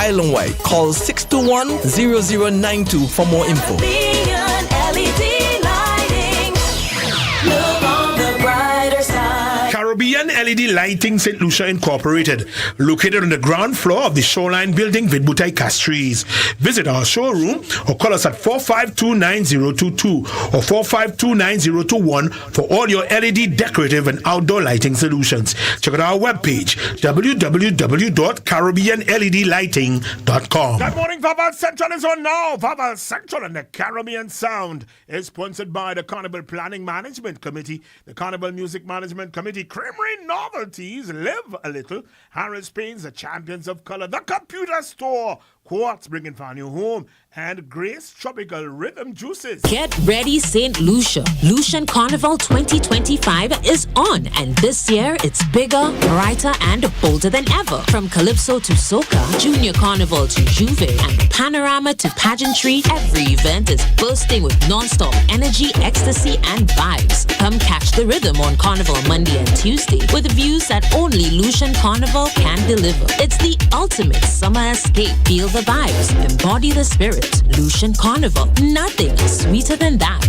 island-wide. Call 621-0092 for more info. Caribbean LED Lighting St. Lucia Incorporated, located on the ground floor of the Shoreline Building, Vidbutai, Castries. Visit our showroom or call us at 452-9022 or 452-9021 for all your LED decorative and outdoor lighting solutions. Check out our webpage, www.caribbeanledlighting.com. Good morning, Vaval Central is on now. Vaval Central and the Caribbean Sound is sponsored by the Carnival Planning Management Committee, the Carnival Music Management Committee, Creamery Novelties, Live a Little, Harris Paints, the Champions of Color, the Computer Store, Quartz bringing fun you home, and Grace Tropical Rhythm Juices. Get ready, St. Lucia. Lucian Carnival 2025 is on, and this year it's bigger, brighter, and bolder than ever. From Calypso to Soca, Junior Carnival to Juve, and Panorama to Pageantry, every event is bursting with non-stop energy, ecstasy, and vibes. Come catch the rhythm on Carnival Monday and Tuesday with views that only Lucian Carnival can deliver. It's the ultimate summer escape. Feel the vibes, embody the spirit. Lucian Carnival, nothing is sweeter than that.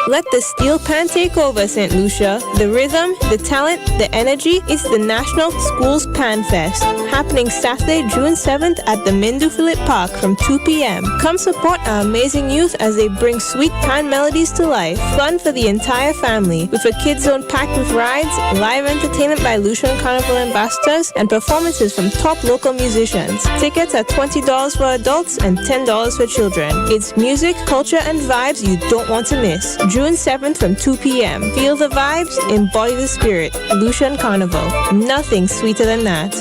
Let the steel pan take over, St. Lucia. The rhythm, the talent, the energy. It's the National Schools Pan Fest, happening Saturday, June 7th at the Mindu Phillip Park from 2 p.m. Come support our amazing youth as they bring sweet pan melodies to life. Fun for the entire family, with a kids zone packed with rides, live entertainment by Lucian Carnival ambassadors, and performances from top local musicians. Tickets are $20 for adults and $10 for children. It's music, culture, and vibes you don't want to miss. June 7th from 2 p.m. Feel the vibes, embody the spirit. Lucian Carnival. Nothing sweeter than that.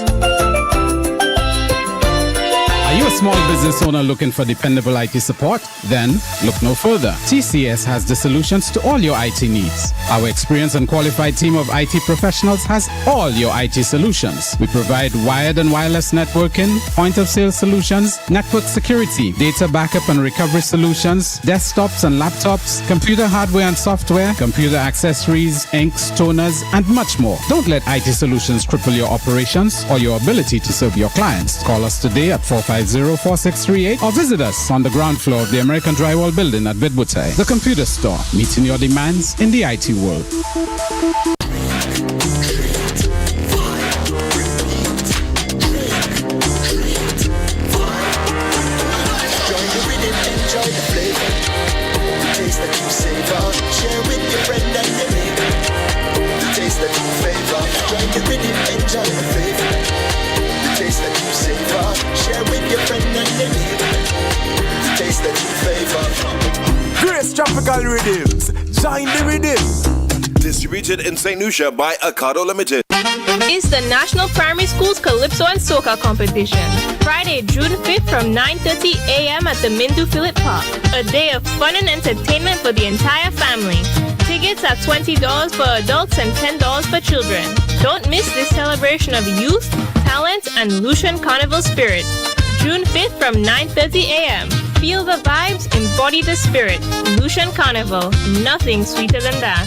Are you a small business owner looking for dependable IT support? Then look no further. TCS has the solutions to all your IT needs. Our experienced and qualified team of IT professionals has all your IT solutions. We provide wired and wireless networking, point-of-sale solutions, network security, data backup and recovery solutions, desktops and laptops, computer hardware and software, computer accessories, inks, toners, and much more. Don't let IT solutions cripple your operations or your ability to serve your clients. Call us today at 450-4638 or visit us on the ground floor of the American Drywall Building at Vidbutai. The Computer Store, meeting your demands in the IT world. Grace Tropical Rhythms, join the rhythm. Distributed in St. Lucia by Acado Limited. It's the National Primary Schools Calypso and Soca competition. Friday, June 5th from 9:30 a.m. at the Mindu Phillip Park. A day of fun and entertainment for the entire family. Tickets are $20 for adults and $10 for children. Don't miss this celebration of youth, talent, and Lucian Carnival spirit. June 5th from 9:30 a.m. Feel the vibes, embody the spirit. Lucian Carnival, nothing sweeter than that.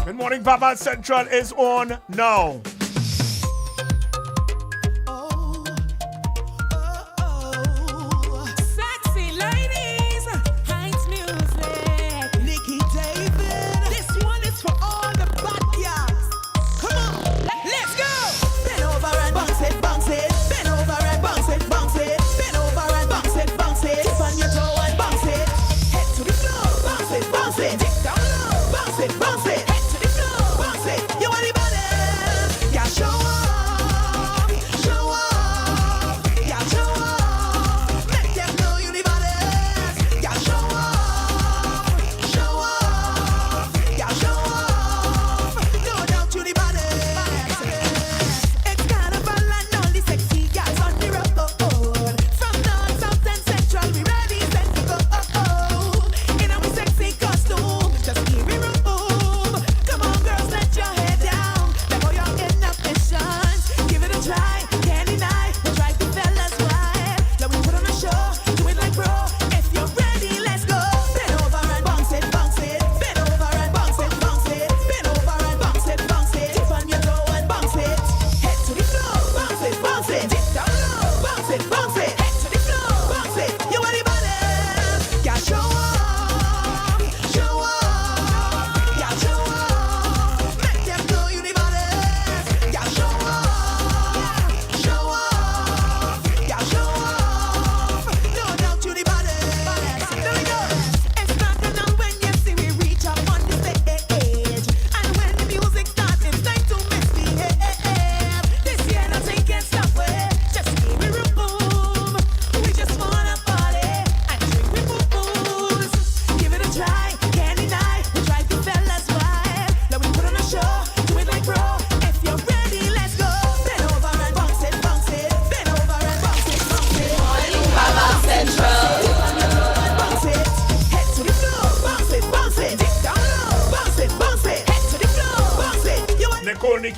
Good morning, Vaval Central is on now.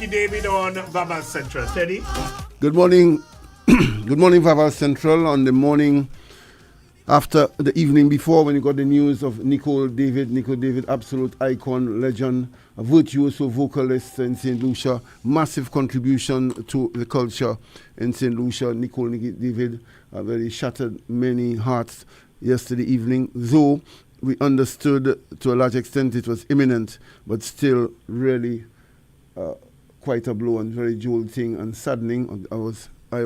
Ricky David on Vaval Central. Teddy? Good morning. Good morning, Vaval Central. On the morning after the evening before, when you got the news of Nicole David, absolute icon, legend, a virtuoso vocalist in St. Lucia, massive contribution to the culture in St. Lucia. Nicole David really shattered many hearts yesterday evening, though we understood to a large extent it was imminent, but still really quite a blow and very jolting and saddening. I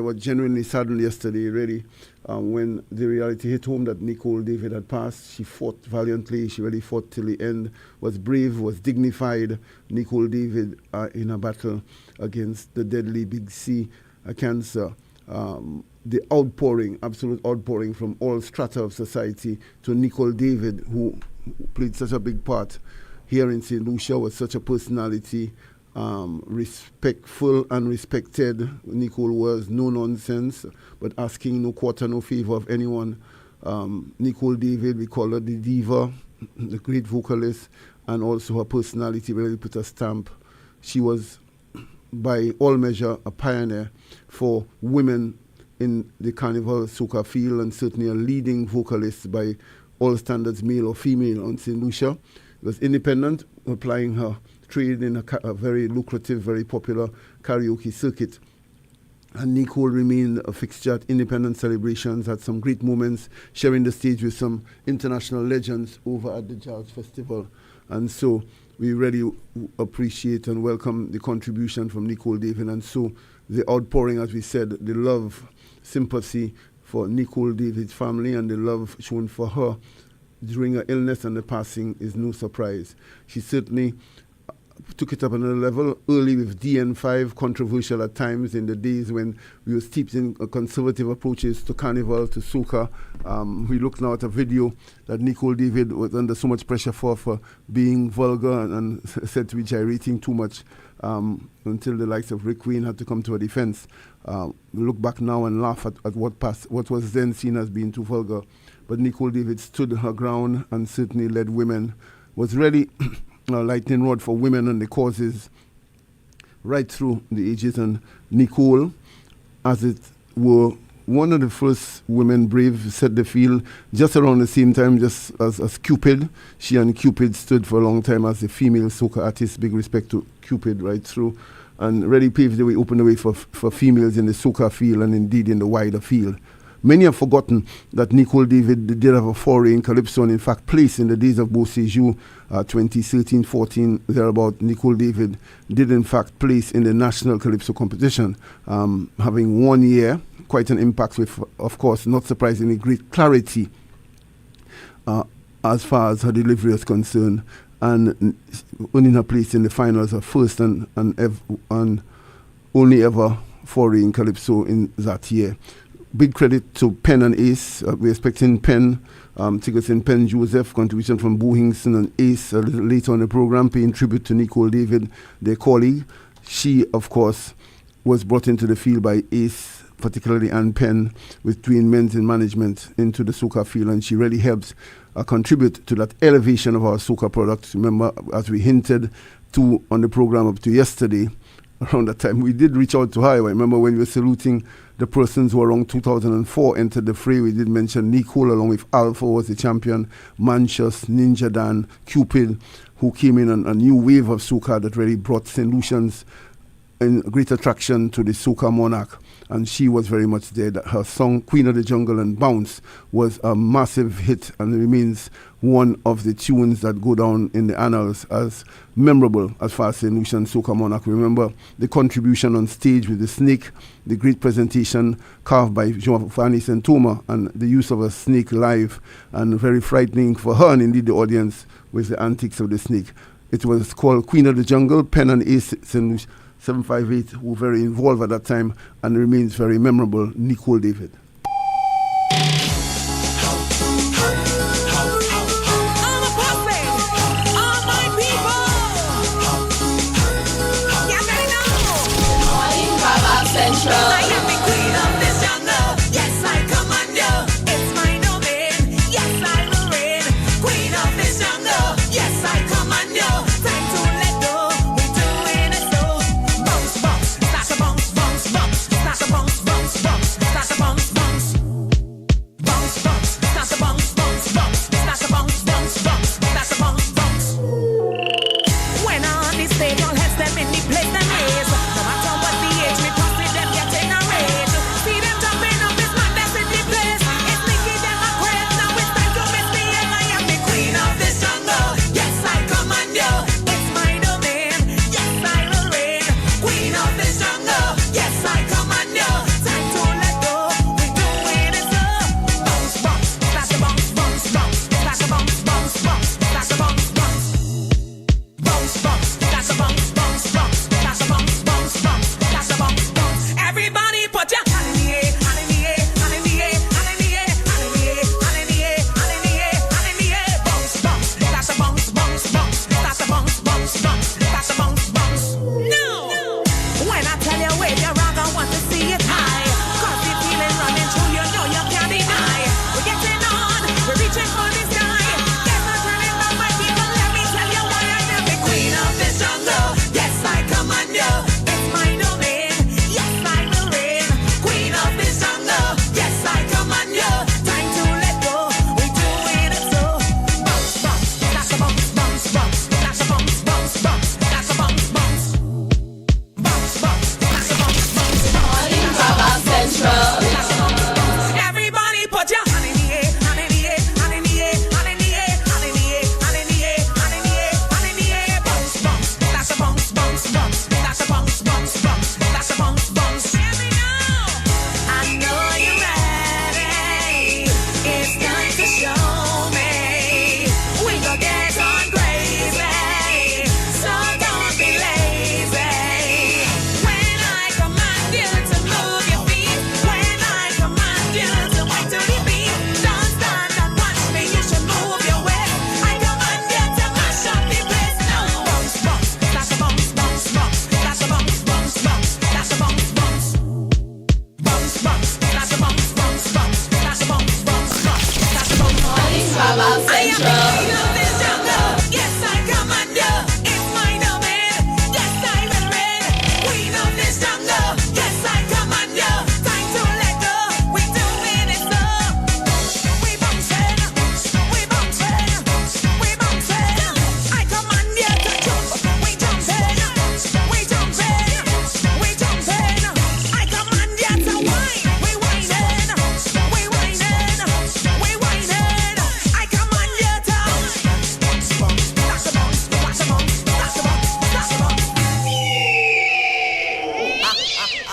was genuinely saddened yesterday, really, when the reality hit home that Nicole David had passed. She fought valiantly. She really fought till the end, was brave, was dignified. Nicole David in a battle against the deadly Big C cancer. The outpouring, absolute outpouring from all strata of society to Nicole David, who played such a big part here in St. Lucia, was such a personality. Respectful and respected. Nicole was no nonsense, but asking no quarter, no favor of anyone. Nicole David, we call her the diva, the great vocalist, and also her personality really put a stamp. She was, by all measure, a pioneer for women in the carnival soca field, and certainly a leading vocalist by all standards, male or female, on St. Lucia. Was independent, applying her trade in a very lucrative, very popular karaoke circuit. And Nicole remained a fixture at independent celebrations, had some great moments, sharing the stage with some international legends over at the Jazz Festival. And so we really appreciate and welcome the contribution from Nicole David. And so the outpouring, as we said, the love, sympathy for Nicole David's family and the love shown for her during her illness and the passing is no surprise. She certainly took it up another level early with DN5, controversial at times in the days when we were steeped in conservative approaches to carnival, to soca. We look now at a video that Nicole David was under so much pressure for being vulgar and said to be gyrating too much, until the likes of Rick Wayne had to come to her defense. We look back now and laugh at what was then seen as being too vulgar. But Nicole David stood her ground and certainly led women, was really a lightning rod for women and the causes right through the ages. And Nicole, as it were, one of the first women brave, set the field just around the same time, just as Cupid. She and Cupid stood for a long time as the female soca artist. Big respect to Cupid right through. And really paved the way, opened the way for females in the soca field and indeed in the wider field. Many have forgotten that Nicole David did have a foray in Calypso and in fact placed in the days of Beau Séjour, 2013-14, thereabout. Nicole David did in fact place in the national Calypso competition, having 1 year, quite an impact with, of course, not surprisingly, great clarity as far as her delivery is concerned, and winning her place in the finals, her first and only ever foray in Calypso in that year. Big credit to Penn and Ace. We're expecting Penn, tickets in Penn Joseph, contribution from Bo Hingston and Ace a little later on the program, paying tribute to Nicole David, their colleague. She, of course, was brought into the field by Ace, particularly Ann Penn, with Dwayne Men's in management into the soca field, and she really helped contribute to that elevation of our soca product. Remember, as we hinted to on the program up to yesterday, around that time, we did reach out to her. I remember when we were saluting the persons who around 2004 entered the fray, we did mention Nicole along with Alpha was the champion, Manchus, Ninja Dan, Cupid, who came in on a new wave of soca that really brought St. Lucians in great attraction to the soca monarch. And she was very much there. Her song Queen of the Jungle and Bounce was a massive hit and remains one of the tunes that go down in the annals as memorable as far as St. Lucian soca monarch. Remember the contribution on stage with the snake, the great presentation carved by Giovanni Santoma, and the use of a snake live, and very frightening for her and indeed the audience with the antics of the snake. It was called Queen of the Jungle. Penn and Ace St. Lucia 758 who were very involved at that time and remains very memorable. Nicole David.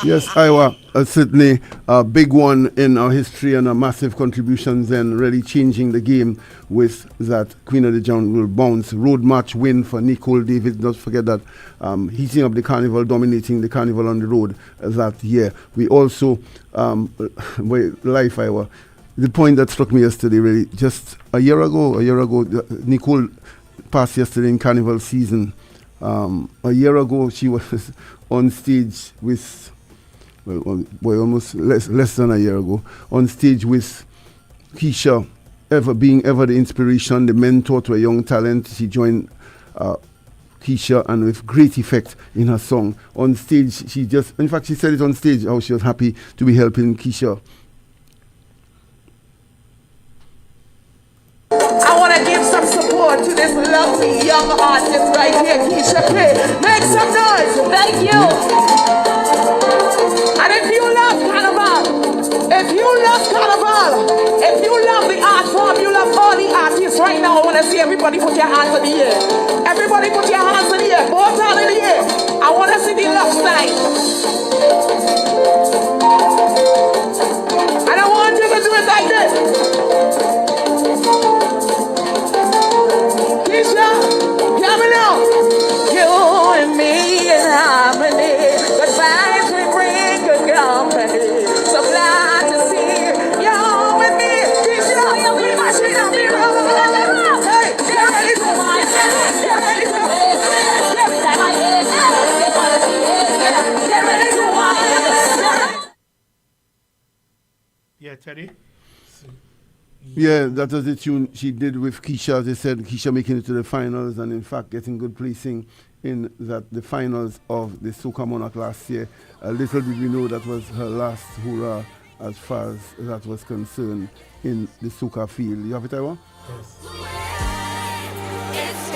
Yes, Iowa, certainly a big one in our history and a massive contributions and really changing the game with that Queen of the Jungle bounce road march win for Nicole David. Don't forget that heating up the carnival, dominating the carnival on the road that year. We also, life Iowa, the point that struck me yesterday really, just a year ago, Nicole passed yesterday in carnival season. A year ago, she was on stage with, almost less than a year ago, on stage with Keisha, being the inspiration, the mentor to a young talent. She joined Keisha, and with great effect in her song. On stage, in fact, she said it on stage, how she was happy to be helping Keisha. I want to give some support to this lovely young artist right here, Keisha K. Make some noise. Thank you. And if you love carnival, if you love the art form, you love all the artists right now, I want to see everybody put your hands in the air. Everybody put your hands in the air. Both hands in the air. I want to see the love side. And I want you to do it like this. Keisha, hear me now. You and me in harmony. Good vibes we bring good company. So glad to see you with me. Keisha, we machine up the road. Hey, get ready to wine. Get ready to wine. Get ready to wine. Yeah, Teddy. Yeah, that was the tune she did with Keisha. They said Keisha making it to the finals and in fact getting good placing in the finals of the Soca Monarch last year. A little did we know that was her last hurrah as far as that was concerned in the soca field. You have it, Iowa? Yes.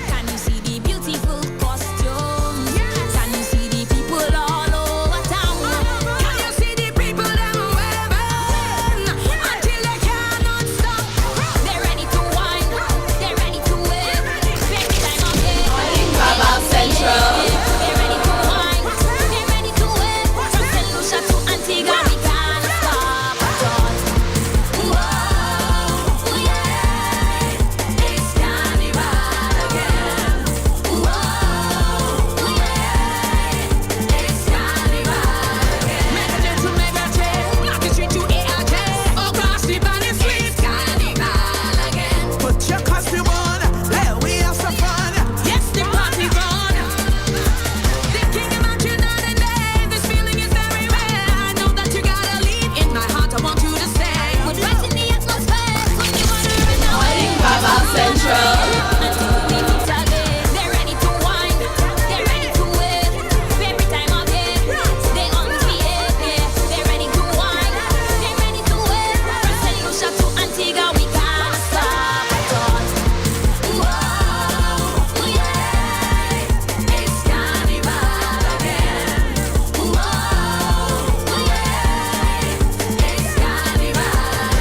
Can you see the beautiful costumes? Can you see the people all over town? Can you see the people them waving until they cannot stop? They're ready to wine, they're ready to wave. Every time I'm here, Vaval Central. They're ready to wine, they're ready to wave. From St. Lucia to Antigua, we can't stop at all. Whoa, yeah, it's carnival again. Whoa, yeah, it's carnival again. Make a dance to make a change. Block the street to ARJ. Oh gosh, the band is sweet. Carnival again. Put your costume on, hey, we have some fun. Yes, the party's on. Thinking about you night and day. This feeling is very rare. I know that you gotta leave. In my heart, I want you to stay. Put right in the atmosphere. When you wanna run away. Vaval Central. They're ready to wine. They're ready to wave. Every time I'm here, they always behave. Yeah, they're ready to wine. They're ready to wave. From St. Lucia to Antigua, we can't stop at all. Whoa, yeah, it's carnival again. Whoa, yeah, it's carnival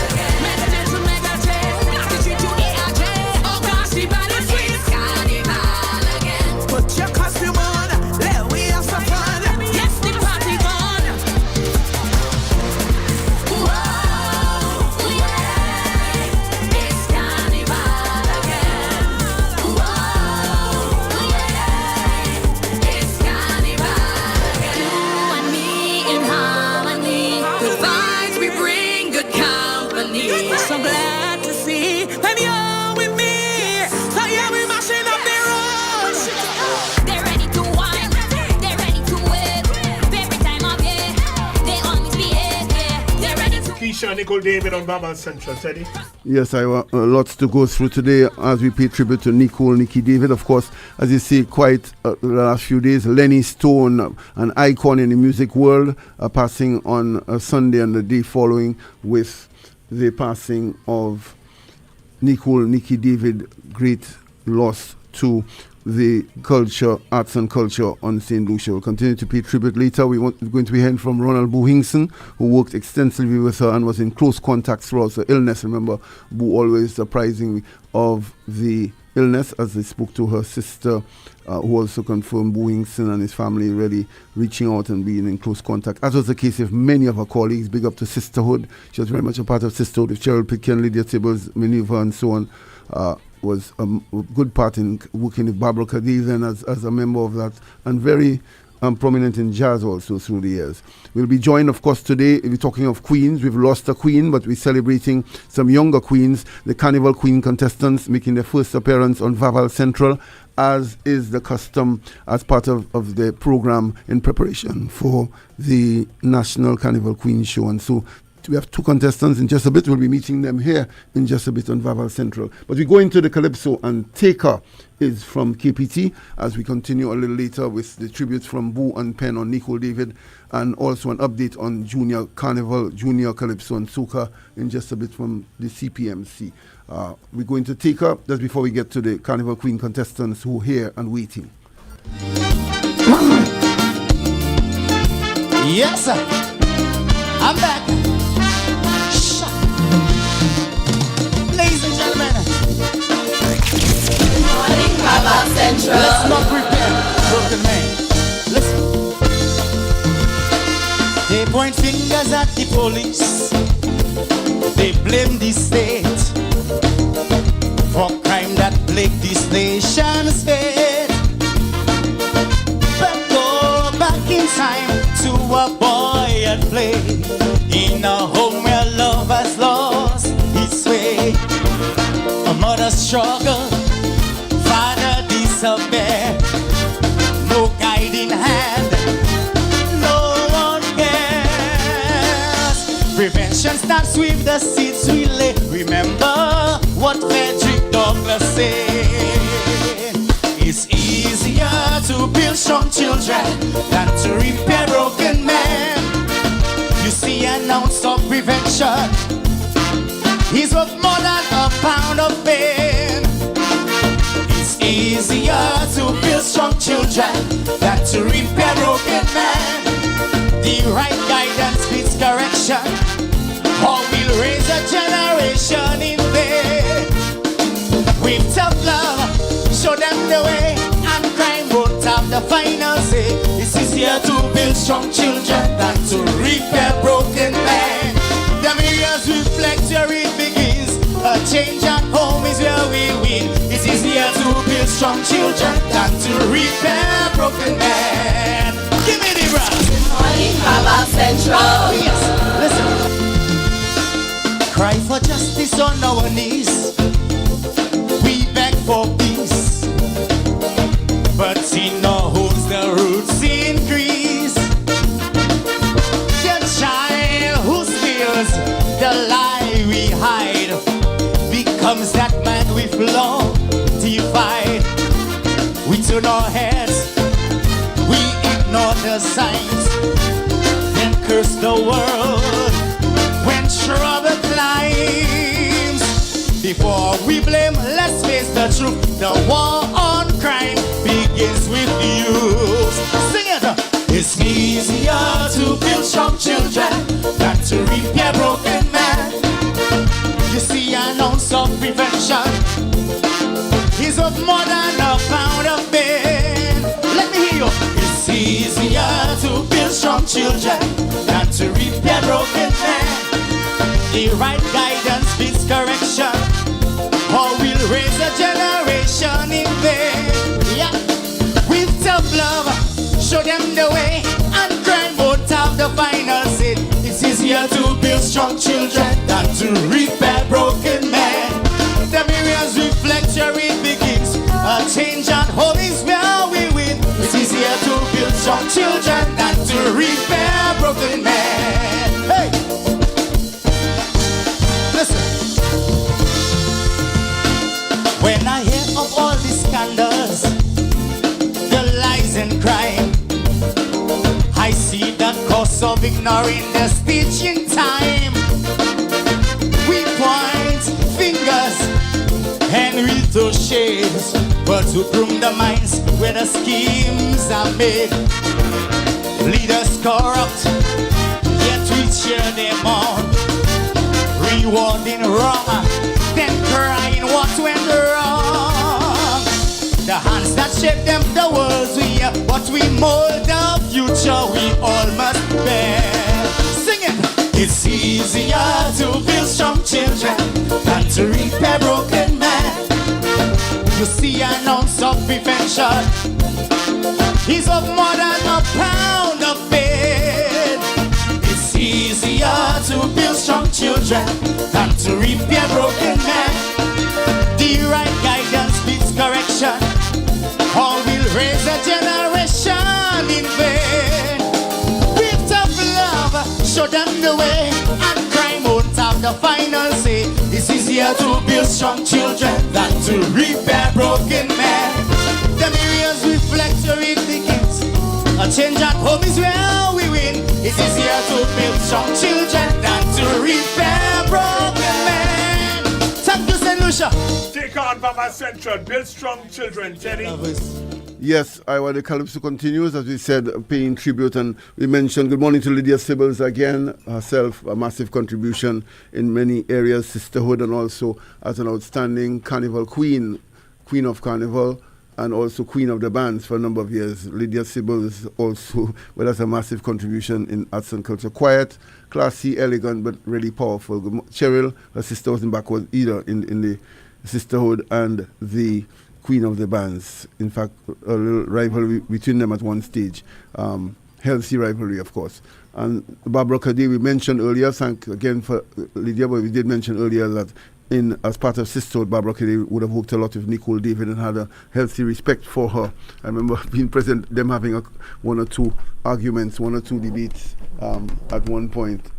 again. Make a dance to make a change. Block the street to ARJ. Oh gosh, the band is sweet. Carnival again. Put your costume on, hey, we have some fun. Yes, the party's on. Whoa, yeah, it's carnival again. Whoa, yeah, it's carnival again. You and me in harmony. Good vibes we bring, good company. So glad to see when you're with me. So yeah, we mashing up the road. They're ready to wine, they're ready to wave. Every time I'm here, they always behave. Yeah, they're ready to. Keisha Nicole David on Vaval Central, Teddy. Yes, Iowa, lots to go through today as we pay tribute to Nikki David. Of course, as you see, quite the last few days, Lenny Stone, an icon in the music world, passing on Sunday and the day following with the passing of Nikki David. Great loss to the culture, arts and culture on St. Lucia. We'll continue to pay tribute later. We're going to be hearing from Ronald Bohingson, who worked extensively with her and was in close contact throughout the illness. Remember, Boo always surprising of the illness, as they spoke to her sister, who also confirmed Boo Hinkson and his family really reaching out and being in close contact, as was the case with many of her colleagues. Big up to Sisterhood. She was very much a part of Sisterhood with Cheryl Pitkin, Lydia Tibbles, Minerva, and so on. Was a good part in working with Barbara Cadiz and as a member of that, and very prominent in jazz also through the years. We'll be joined, of course, today. We're talking of queens. We've lost a queen, but we're celebrating some younger queens, the Carnival Queen contestants making their first appearance on Vaval Central, as is the custom as part of the program in preparation for the National Carnival Queen Show. And so we have two contestants in just a bit. We'll be meeting them here in just a bit on Vaval Central. But we go into the Calypso, and Taker is from KPT, as we continue a little later with the tributes from Boo and Penn on Nicole David, and also an update on Junior Carnival, Junior Calypso and Soca in just a bit from the CPMC. We're going to Taker just before we get to the Carnival Queen contestants who are here and waiting. Yes, sir. I'm back. Ladies and gentlemen, Morning, Vaval Central. let's not prepare broken man. Listen. They point fingers at the police. They blame the state for crime that plagued this nation's fate. But go back in time to a boy at play in a home where love has lost its way. A mother's struggle, father disobey, no guiding hand, no one cares. Prevention starts with the seeds we lay. Remember what Frederick Douglass said. It's easier to build strong children than to repair broken men. You see, an ounce of prevention is worth more than a pound of pain. It's easier to build strong children than to repair broken men. The right guidance fits correction, or we'll raise a generation in vain. With tough love, show them the way, and crime won't have the final say. It's easier to build strong children than to repair broken men. The mirrors reflect where it begins. A change at home is where we win. It's easier to build strong children than to repair broken men. Give me the brass. Morning, Vaval Central. Oh, yes. Listen. Cry for justice on our knees. We beg for peace, but sin no holds the roots increase. The child who steals the lie we hide becomes that man with law divide. We turn our heads, we ignore the signs, then curse the world when trouble climbs. Before we blame, let's face the truth. The war on crime begins with youth. Sing it! It's easier to build strong children than to repair broken men. You see, an ounce of prevention is worth more than a pound of pain. Let me hear you. It's easier to build strong children than to repair broken men. The right guidance fits correction, or we'll raise a generation in vain. Yeah, with tough love, show them the way, and crime won't have the final say. It's easier to build strong children than to repair broken men. The mirrors reflect where it begins. A change at home is where we win. It's easier to build strong children than to repair broken men. Hey! Listen. When I hear of all these scandals, the lies and crime, I see the cost of ignoring the stitch in time. We point fingers and we throw shades, but to groom the minds where the schemes are made. Leaders corrupt, yet we cheer them on, rewarding wrong, then crying what went wrong. shape them the worlds we are, but we mold the future we all must bear. Sing it! It's easier to build strong children than to repair broken men. You see an ounce of prevention is of more than a pound of faith. It's easier to build strong children than to repair broken men. The right guidance beats correction, or will raise a generation in vain. With tough love, show them the way, and crime won't have the final say. It's easier to build strong children than to repair broken men. The mirrors reflect your indicates a change at home is where we win. It's easier to build strong children than to repair broken men. Thank you, St. Lucia. Take on Vaval Central, build strong children, Teddy. Yes, the Calypso continues, as we said, paying tribute, and we mentioned good morning to Lydia Sibbles again, herself, a massive contribution in many areas, sisterhood, and also as an outstanding carnival queen of carnival, and also queen of the bands for a number of years. Lydia Sibbles also, well, that's a massive contribution in arts and culture. Quiet, classy, elegant, but really powerful. Cheryl, her sister, wasn't backward either in the sisterhood and the queen of the bands. In fact, a little rivalry between them at one stage. Healthy rivalry, of course. And Barbara Kadey, we mentioned earlier, thank again for Lydia, but we did mention earlier that as part of sisterhood, Barbara Kadey would have worked a lot with Nicole David and had a healthy respect for her. I remember being present, them having one or two arguments, one or two debates at one point,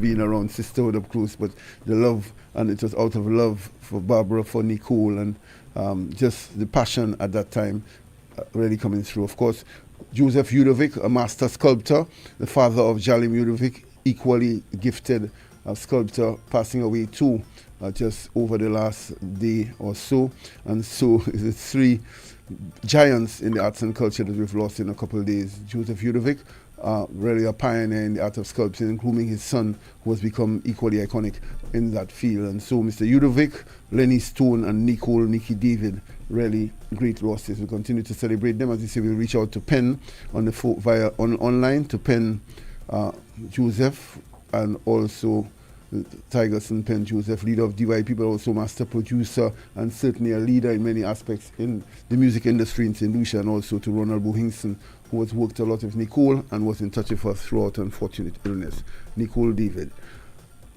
being around sisterhood, of course, but the love, and it was out of love for Barbara, for Nicole, and just the passion at that time really coming through. Of course, Joseph Yudovic, a master sculptor, the father of Jalim Yudovic, equally gifted sculptor, passing away too just over the last day or so. And so it's three giants in the arts and culture that we've lost in a couple of days. Joseph Yudovic, really a pioneer in the art of sculpting, including his son, who has become equally iconic in that field. And so Mr. Yudovic, Lenny Stone, and Nikki David, really great losses. We continue to celebrate them. As you say, we'll reach out to Penn on online to Penn Joseph, and also Tigerson Penn Joseph, leader of DYP, but also master producer and certainly a leader in many aspects in the music industry in St. Lucia, and also to Ronald Bohingston, who has worked a lot with Nicole and was in touch with her throughout unfortunate illness. Nicole David.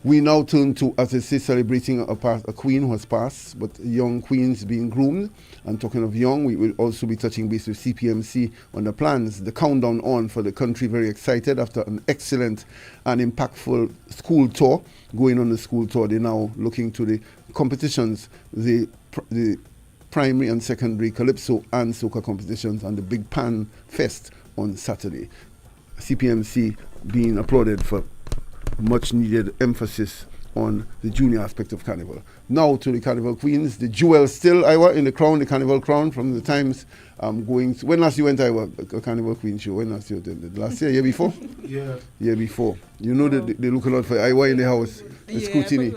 We now turn to, as I say, celebrating a queen who has passed, but young queens being groomed. And talking of young, we will also be touching base with CPMC on the plans, the countdown on for the country. Very excited after an excellent and impactful school tour. Going on the school tour, they're now looking to the competitions, the primary and secondary Calypso and Soca competitions, and the Big Pan Fest on Saturday. CPMC being applauded for much needed emphasis on the junior aspect of carnival. Now to the carnival queens, the jewel still, Iowa, in the crown, the carnival crown from the times going. When last you went, Iowa, a carnival queen show? When last you attended? Last year before? Yeah. Year before. You know that they look a lot for Iowa in the house, the scrutiny.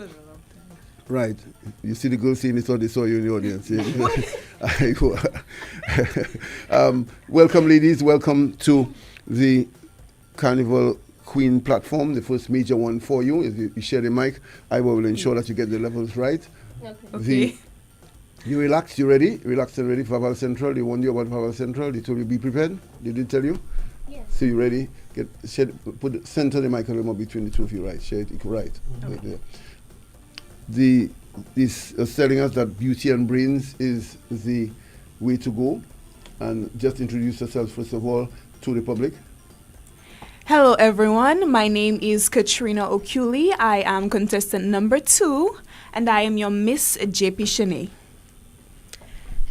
Right. You see the girls saying they thought they saw you in the audience. Welcome, ladies. Welcome to the Carnival Queen platform, the first major one for you. If you share the mic, I will ensure that you get the levels right. Okay. You relaxed, you ready? Relaxed and ready for Vaval Central. They warned you about Vaval Central. They told you be prepared. They did tell you? Yes. So you ready? Center the mic a little more between the two of you, right? Share it right. Right there. This is telling us that beauty and brains is the way to go. And just introduce yourself first of all to the public. Hello everyone, my name is Katrina Okuli. I am contestant number 2 and I am your Miss JP Shanae.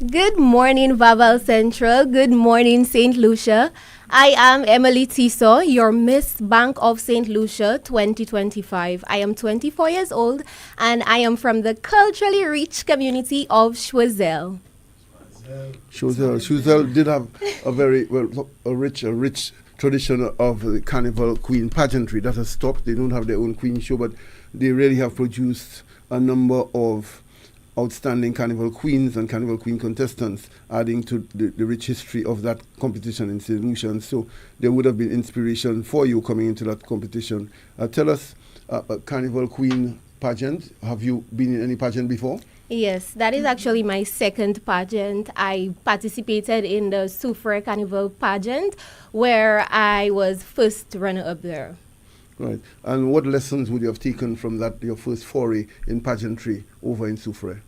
Good morning Vaval Central, good morning St. Lucia. I am Emily Tiso, your Miss Bank of St. Lucia 2025. I am 24 years old and I am from the culturally rich community of Choiseul. Choiseul did have a rich tradition of the carnival queen pageantry. That has stopped. They don't have their own queen show, but they really have produced a number of outstanding Carnival Queens and Carnival Queen contestants, adding to the rich history of that competition in St. Lucia. And so there would have been inspiration for you coming into that competition. Tell us, Carnival Queen pageant, have you been in any pageant before? Yes, that is actually my second pageant. I participated in the Soufre Carnival pageant where I was first runner-up there. Right. And what lessons would you have taken from that, your first foray in pageantry over in Soufre?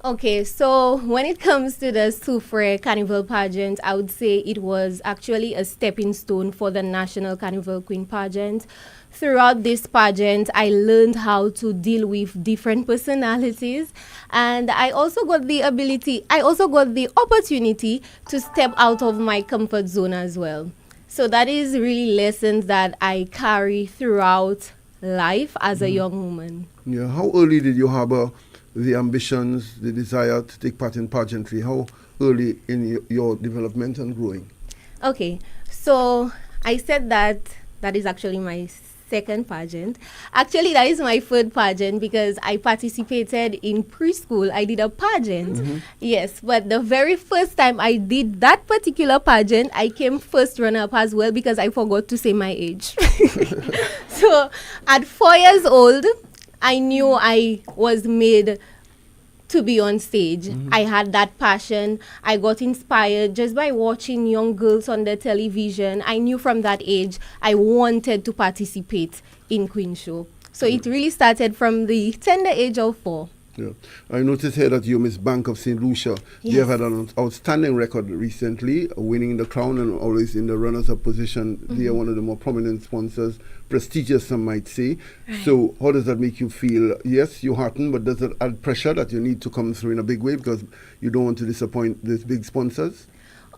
Okay, so when it comes to the Soufre Carnival pageant, I would say it was actually a stepping stone for the National Carnival Queen pageant. Throughout this pageant, I learned how to deal with different personalities, and I also got the opportunity to step out of my comfort zone as well. So that is really lessons that I carry throughout life as a young woman. Yeah. How early did you harbor the ambitions, the desire to take part in pageantry? How early in your development and growing? Okay, so I said that is actually my second pageant. Actually, that is my third pageant because I participated in preschool. I did a pageant. Yes, but the very first time I did that particular pageant, I came first runner-up as well because I forgot to say my age. So at 4 years old, I knew I was made to be on stage. I had that passion. I got inspired just by watching young girls on the television. I knew from that age I wanted to participate in Queen Show. So it really started from the tender age of 4. Yeah. I noticed here that you Miss Bank of St. Lucia. Yes. You have had an outstanding record recently, winning the crown and always in the runners-up position. They are one of the more prominent sponsors, prestigious some might say. Right. So how does that make you feel? Yes, you're heartened, but does it add pressure that you need to come through in a big way because you don't want to disappoint these big sponsors?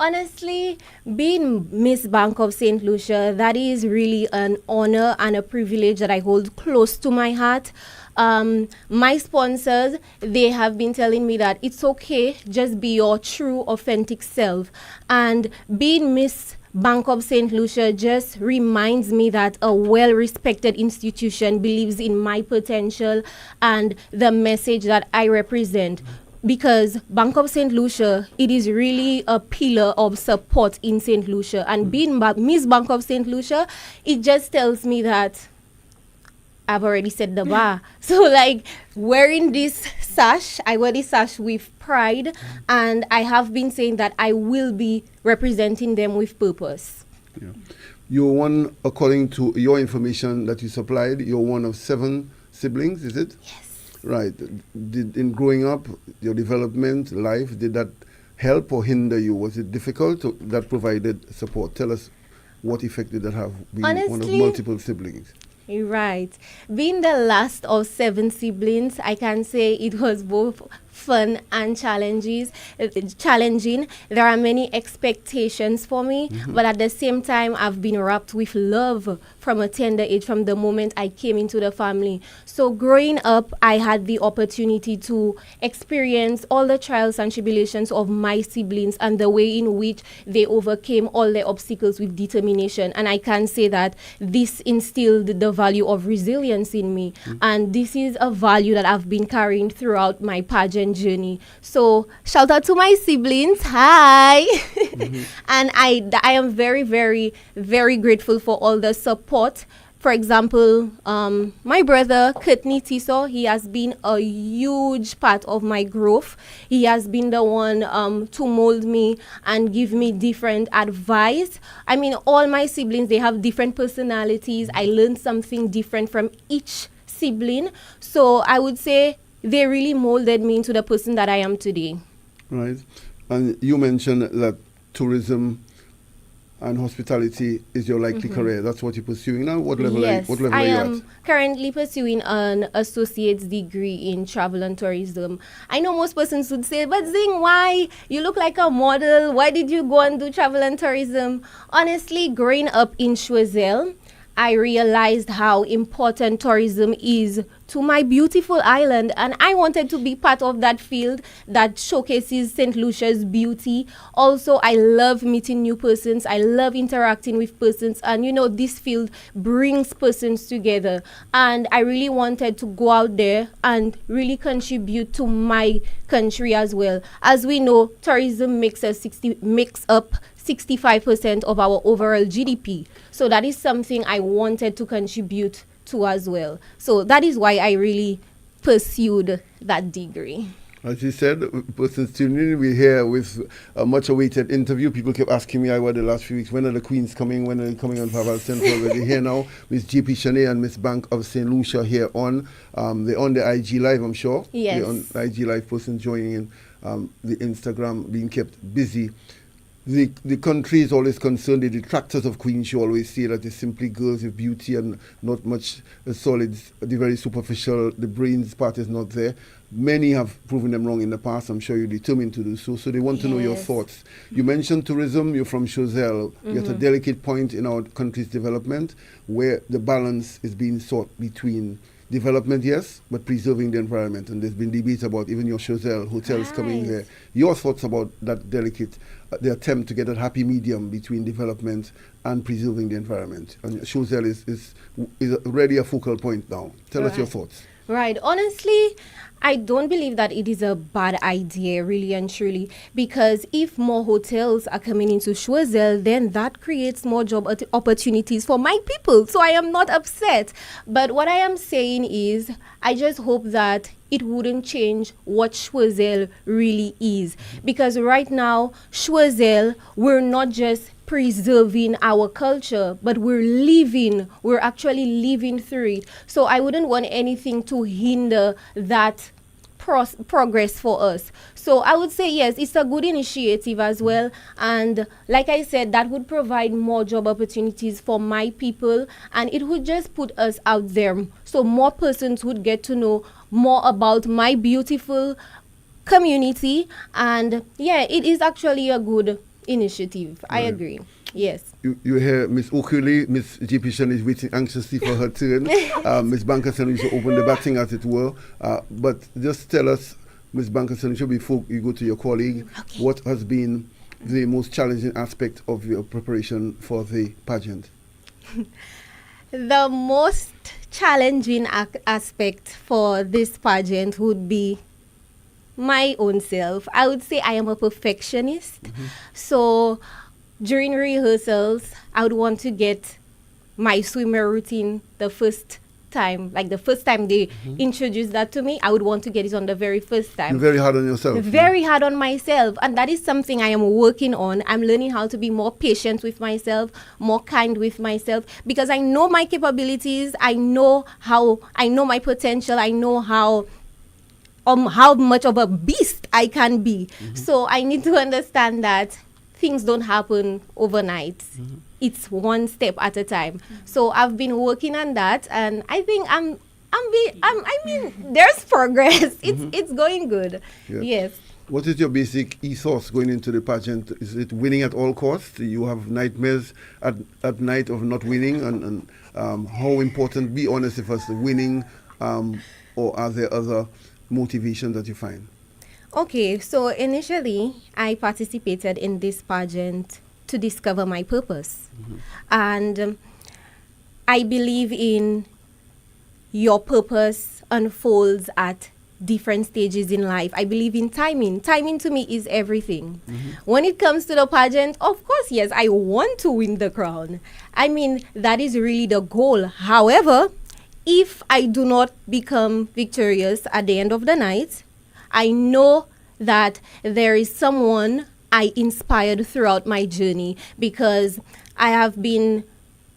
Honestly, being Miss Bank of St. Lucia, that is really an honor and a privilege that I hold close to my heart. My sponsors, they have been telling me that it's okay, just be your true, authentic self. And being Miss Bank of St. Lucia just reminds me that a well-respected institution believes in my potential and the message that I represent. Because Bank of St. Lucia, it is really a pillar of support in St. Lucia. And being Miss Bank of St. Lucia, it just tells me that I've already set the bar. So like wearing this sash, I wear this sash with pride, and I have been saying that I will be representing them with purpose. Yeah. You're one, according to your information that you supplied, you're one of 7 siblings, is it? Yes. Right. In growing up, your development, life, did that help or hinder you? Was it difficult that provided support? Tell us what effect did that have being one of multiple siblings? Right. Being the last of 7 siblings, I can say it was both fun and challenging. There are many expectations for me, but at the same time, I've been wrapped with love from a tender age, from the moment I came into the family. So growing up, I had the opportunity to experience all the trials and tribulations of my siblings and the way in which they overcame all the obstacles with determination. And I can say that this instilled the value of resilience in me. And this is a value that I've been carrying throughout my pageant journey. So shout out to my siblings. Hi. And I am very, very, very grateful for all the support. For example, my brother, Courtney Tiso, he has been a huge part of my growth. He has been the one to mold me and give me different advice. I mean, all my siblings, they have different personalities. I learned something different from each sibling. So I would say they really molded me into the person that I am today. Right. And you mentioned that tourism and hospitality is your likely career. That's what you're pursuing now? What level, yes, are you I at? am currently pursuing an associate's degree in travel and tourism. I know most persons would say, but Zing, why? You look like a model. Why did you go and do travel and tourism? Honestly, growing up in Choiseul, I realized how important tourism is to my beautiful island, and I wanted to be part of that field that showcases St. Lucia's beauty. Also, I love meeting new persons. I love interacting with persons, and this field brings persons together. And I really wanted to go out there and really contribute to my country as well. As we know, tourism makes up 65% of our overall GDP. So that is something I wanted to contribute to as well. So that is why I really pursued that degree. As you said, persons tuning in, we're here with a much awaited interview. People kept asking me over the last few weeks, when are the Queens coming? When are they coming on Vaval Central? We're here now. Miss JP Shanae and Miss Bank of St. Lucia here on. They're on the IG Live, I'm sure. Yes. They're on IG Live, persons joining in, the Instagram being kept busy. The country is always concerned. The detractors of Queens, you always say that it's simply girls with beauty and not much solid, the very superficial, the brains part is not there. Many have proven them wrong in the past. I'm sure you're determined to do so. So they want to know your thoughts. You mentioned tourism. You're from Choiseul. You're at a delicate point in our country's development where the balance is being sought between development, yes, but preserving the environment. And there's been debate about even your Choiseul hotels coming here. Your thoughts about that delicate, the attempt to get a happy medium between development and preserving the environment. And Choiseul is already a focal point now. Tell us your thoughts. Right. Honestly, I don't believe that it is a bad idea, really and truly, because if more hotels are coming into Choiseul, then that creates more job opportunities for my people. So I am not upset. But what I am saying is, I just hope that it wouldn't change what Choiseul really is. Because right now, Choiseul, we're not just preserving our culture, but we're actually living through it. So I wouldn't want anything to hinder that progress for us. So I would say yes, it's a good initiative as well, and like I said, that would provide more job opportunities for my people, and it would just put us out there so more persons would get to know more about my beautiful community. And yeah, it is actually a good initiative. I agree. Yes. You hear Miss Okuli, Miss JP Shan is waiting anxiously for her turn. Miss Banker Sanucha open the batting, as it were. But just tell us, Miss Banker Sanucha, before you go to your colleague, what has been the most challenging aspect of your preparation for the pageant? The most challenging aspect for this pageant would be my own self. I would say I am a perfectionist. So during rehearsals, I would want to get my swimmer routine the first time. Like the first time they introduced that to me, I would want to get it on the very first time. You're very hard on yourself. Very hard on myself. And that is something I am working on. I'm learning how to be more patient with myself, more kind with myself, because I know my capabilities. I know my potential. I know how much of a beast I can be. So I need to understand that things don't happen overnight. It's one step at a time. So I've been working on that, and I think I mean, there's progress. It's going good. Yeah. Yes. What is your basic ethos going into the pageant? Is it winning at all costs? Do you have nightmares at night of not winning? And how important, be honest with us, winning, or are there other motivations that you find? Okay, so initially I participated in this pageant to discover my purpose. And I believe in your purpose unfolds at different stages in life. I believe in timing. Timing to me is everything. When it comes to the pageant, of course, yes, I want to win the crown. I mean, that is really the goal. However, if I do not become victorious at the end of the night, I know that there is someone I inspired throughout my journey, because I have been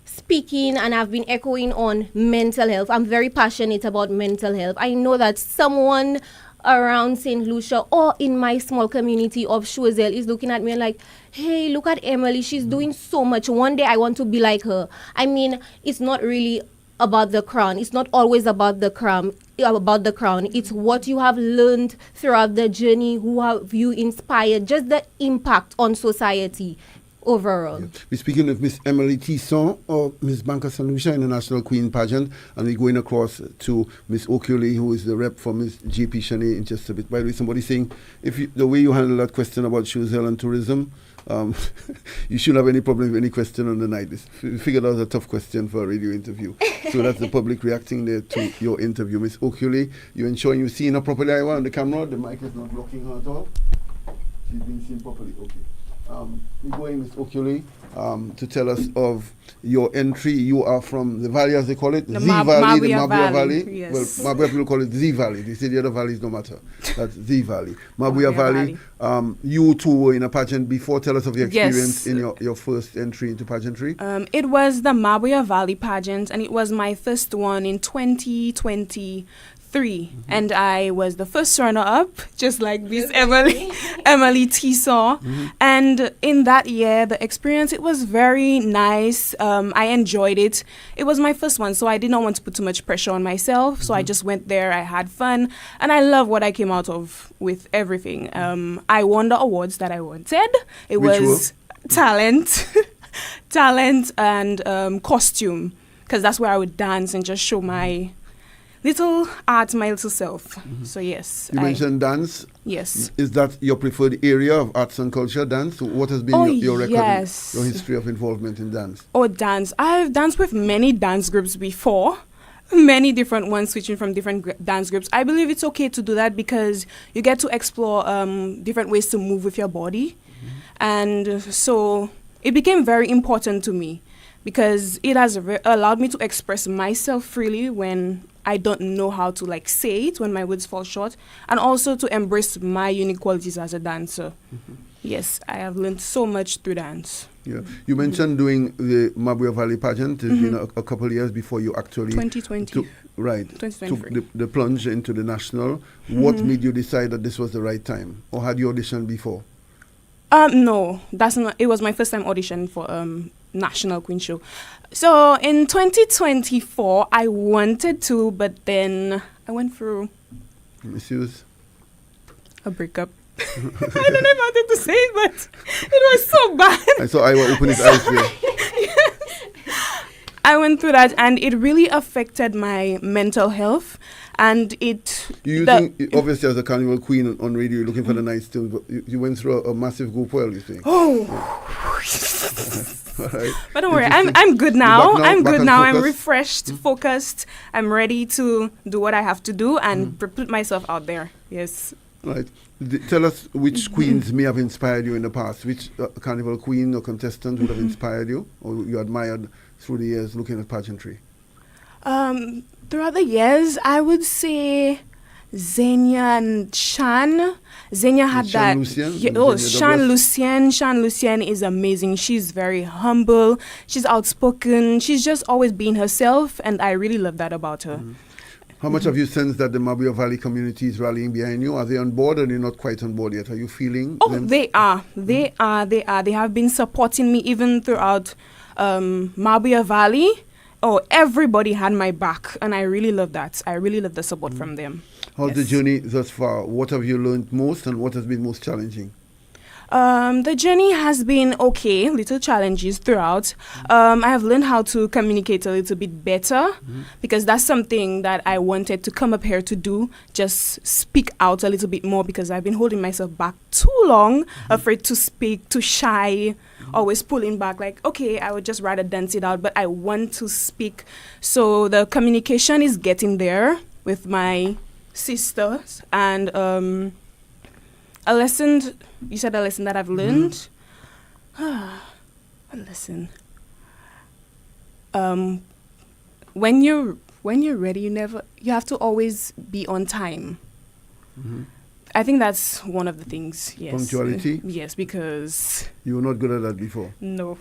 speaking and I've been echoing on mental health. I'm very passionate about mental health. I know that someone around St. Lucia or in my small community of Choiseul is looking at me and like, hey, look at Emily. She's doing so much. One day I want to be like her. I mean, it's not really about the crown. It's not always about the crown. It's what you have learned throughout the journey, who have you inspired, just the impact on society. overall. Yeah. We're speaking with Miss Emily Tisson of Miss Bank of St. Lucia International Queen Pageant, and we're going across to Miss Oakley, who is the rep for Miss JP Shanae in just a bit. By the way, somebody saying, the way you handle that question about Choosel and tourism, you shouldn't have any problem with any question on the night. We figured out a tough question for a radio interview. So that's the public reacting there to your interview. Miss Oakley, you ensuring you're seeing her properly on the camera? The mic is not blocking her at all? She's being seen properly, okay. We're going, Ms. Oakley, to tell us of your entry. You are from the valley, as they call it, the Valley, the Mabuya Valley. Yes. Well, Mabuya people call it the Valley. They say the other valleys don't matter. That's the Valley. Mabuya Valley. You two were in a pageant before. Tell us of your experience in your first entry into pageantry. It was the Mabuya Valley pageant, and it was my first one in 2023. And I was the first runner-up, just like Miss Emily Tisson. And in that year, the experience, it was very nice. I enjoyed it. It was my first one, so I did not want to put too much pressure on myself. So I just went there, I had fun, and I love what I came out of with everything. I won the awards that I wanted. It was talent, and costume, because that's where I would dance and just show my little art, my little self. So yes. You mentioned dance. Yes. Is that your preferred area of arts and culture, dance? What has been your record, your history of involvement in dance? Dance. I've danced with many dance groups before. Many different ones, switching from different dance groups. I believe it's okay to do that because you get to explore different ways to move with your body. And so it became very important to me because it has allowed me to express myself freely when I don't know how to say it, when my words fall short, and also to embrace my unique qualities as a dancer. Yes, I have learned so much through dance. Yeah, you mentioned doing the Mabuya Valley pageant. It's been a couple of years before you actually 2020. Took the plunge into the national. What made you decide that this was the right time, or had you auditioned before? No, that's not. It was my first time auditioning for National Queen Show. So in 2024, I wanted to, but then I went through a breakup. I don't know if I wanted to say it, but it was so bad. I saw I will open his eyes there. Yes. I went through that, and it really affected my mental health. And obviously as a carnival queen on radio, you're looking for the nice tunes, but you went through a massive go well, you think? Right. But don't worry, I'm good now. I'm good now. I'm refreshed, focused. I'm ready to do what I have to do and put myself out there. Yes. Right. Tell us which queens may have inspired you in the past. Which carnival queen or contestant would have inspired you or you admired through the years looking at pageantry? Throughout the years, I would say Xenia and Shan. Xenia had that. Shan Lucien is amazing. She's very humble. She's outspoken. She's just always being herself, and I really love that about her. How much have you sensed that the Mabuya Valley community is rallying behind you? Are they on board or they're not quite on board yet? Are you feeling them? They are. They have been supporting me even throughout Mabuya Valley. Everybody had my back, and I really love that. I really love the support from them. How's the journey thus far? What have you learned most, and what has been most challenging? The journey has been okay, little challenges throughout. I have learned how to communicate a little bit better because that's something that I wanted to come up here to do, just speak out a little bit more because I've been holding myself back too long, afraid to speak, too shy, always pulling back okay, I would just rather dance it out, but I want to speak. So the communication is getting there with my sisters, and you said a lesson that I've learned. A lesson. When you're ready, you have to always be on time. I think that's one of the things. Yes. Punctuality? Yes, because you were not good at that before. No.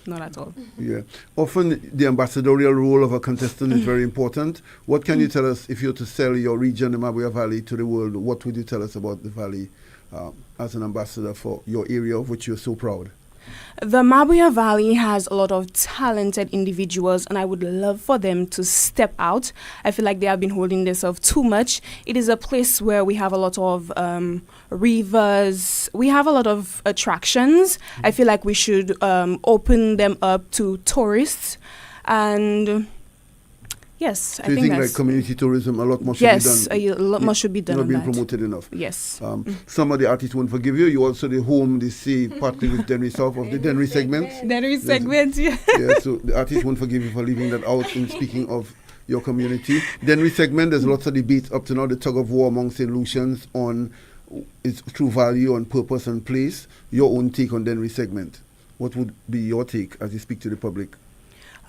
Not at all. Yeah. Often the ambassadorial role of a contestant is very important. What can you tell us if you're to sell your region, the Mabuya Valley, to the world? What would you tell us about the valley as an ambassador for your area of which you're so proud? The Mabuya Valley has a lot of talented individuals, and I would love for them to step out. I feel like they have been holding themselves too much. It is a place where we have a lot of rivers, we have a lot of attractions. I feel like we should open them up to tourists, and yes, So I you think think that's like community tourism, a lot more should be yes, done? a lot more should be done. Not on being that. promoted enough. Yes. Some of the artists won't forgive you. You also the home, they say, partly with Denry South of the Denry segment. Denry segment, yeah. Yeah, so the artists won't forgive you for leaving that out in speaking of your community. Denry segment, there's lots of debate up to now, the tug of war among St. Lucians on its true value, on purpose and place. Your own take on Denry segment. What would be your take as you speak to the public?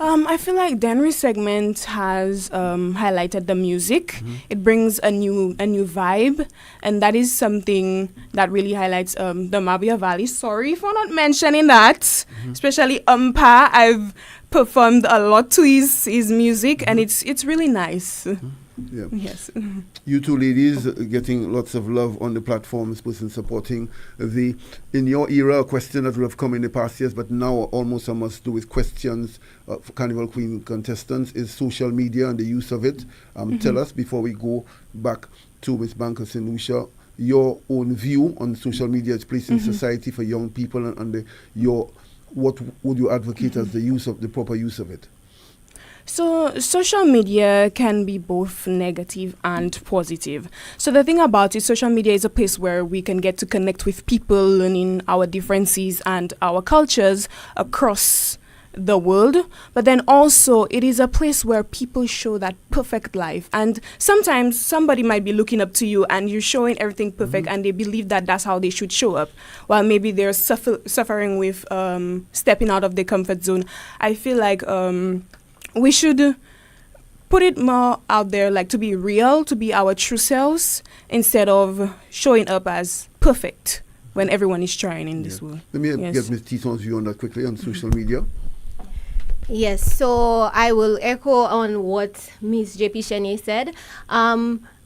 I feel like Denry segment has highlighted the music. It brings a new vibe, and that is something that really highlights the Mabuya Valley. Sorry for not mentioning that, especially Umpa. I've performed a lot to his music, and it's really nice. Yeah. Yes. You two ladies getting lots of love on the platforms, person supporting the, in your era, a question that would have come in the past years, but now almost a must do with questions for Carnival Queen contestants is social media and the use of it. Tell us, before we go back to Ms. Banker St. Lucia, your own view on social media's place in society for young people, and what would you advocate as the proper use of it? So social media can be both negative and positive. So the thing about it, social media is a place where we can get to connect with people, learning our differences and our cultures across the world. But then also it is a place where people show that perfect life. And sometimes somebody might be looking up to you and you're showing everything perfect, and they believe that that's how they should show up. While maybe they're suffering with stepping out of their comfort zone. I feel like we should put it more out there, like to be real, to be our true selves, instead of showing up as perfect when everyone is trying in this world. Let me get Ms. Tisson's view on that quickly on social media. Yes, so I will echo on what Ms. JP Shene said.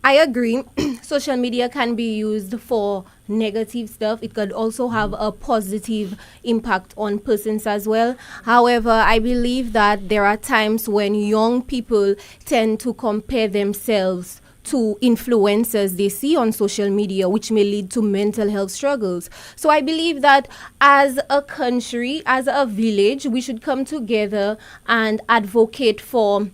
I agree. Social media can be used for negative stuff. It could also have a positive impact on persons as well. However, I believe that there are times when young people tend to compare themselves to influencers they see on social media, which may lead to mental health struggles. So I believe that as a country, as a village, we should come together and advocate for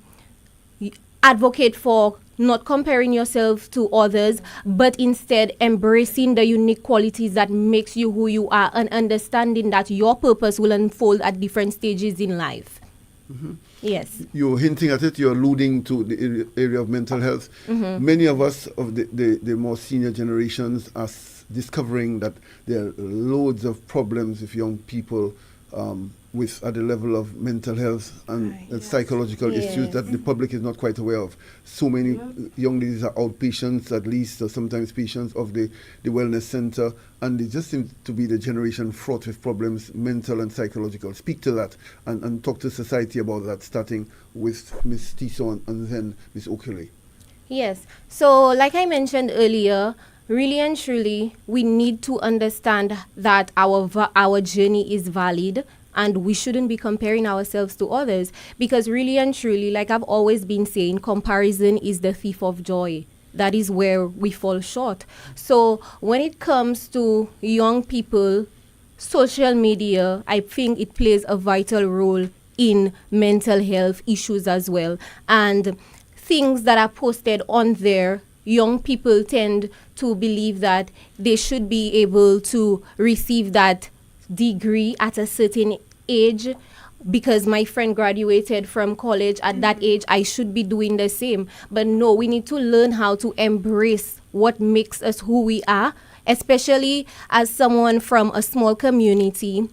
not comparing yourself to others, but instead embracing the unique qualities that makes you who you are, and understanding that your purpose will unfold at different stages in life. Yes. You're hinting at it, you're alluding to the area of mental health. Many of us of the more senior generations are discovering that there are loads of problems with young people at the level of mental health and psychological issues that the public is not quite aware of. So many young ladies are outpatients, at least, or sometimes patients of the wellness center, and they just seem to be the generation fraught with problems, mental and psychological. Speak to that and talk to society about that, starting with Ms. Tisson and then Ms. Okele. Yes. So like I mentioned earlier, really and truly, we need to understand that our journey is valid, and we shouldn't be comparing ourselves to others, because really and truly, like I've always been saying, comparison is the thief of joy. That is where we fall short. So when it comes to young people, social media, I think it plays a vital role in mental health issues as well. And things that are posted on there, young people tend to believe that they should be able to receive that degree at a certain age. Because my friend graduated from college at that age, I should be doing the same. But no, we need to learn how to embrace what makes us who we are, especially as someone from a small community.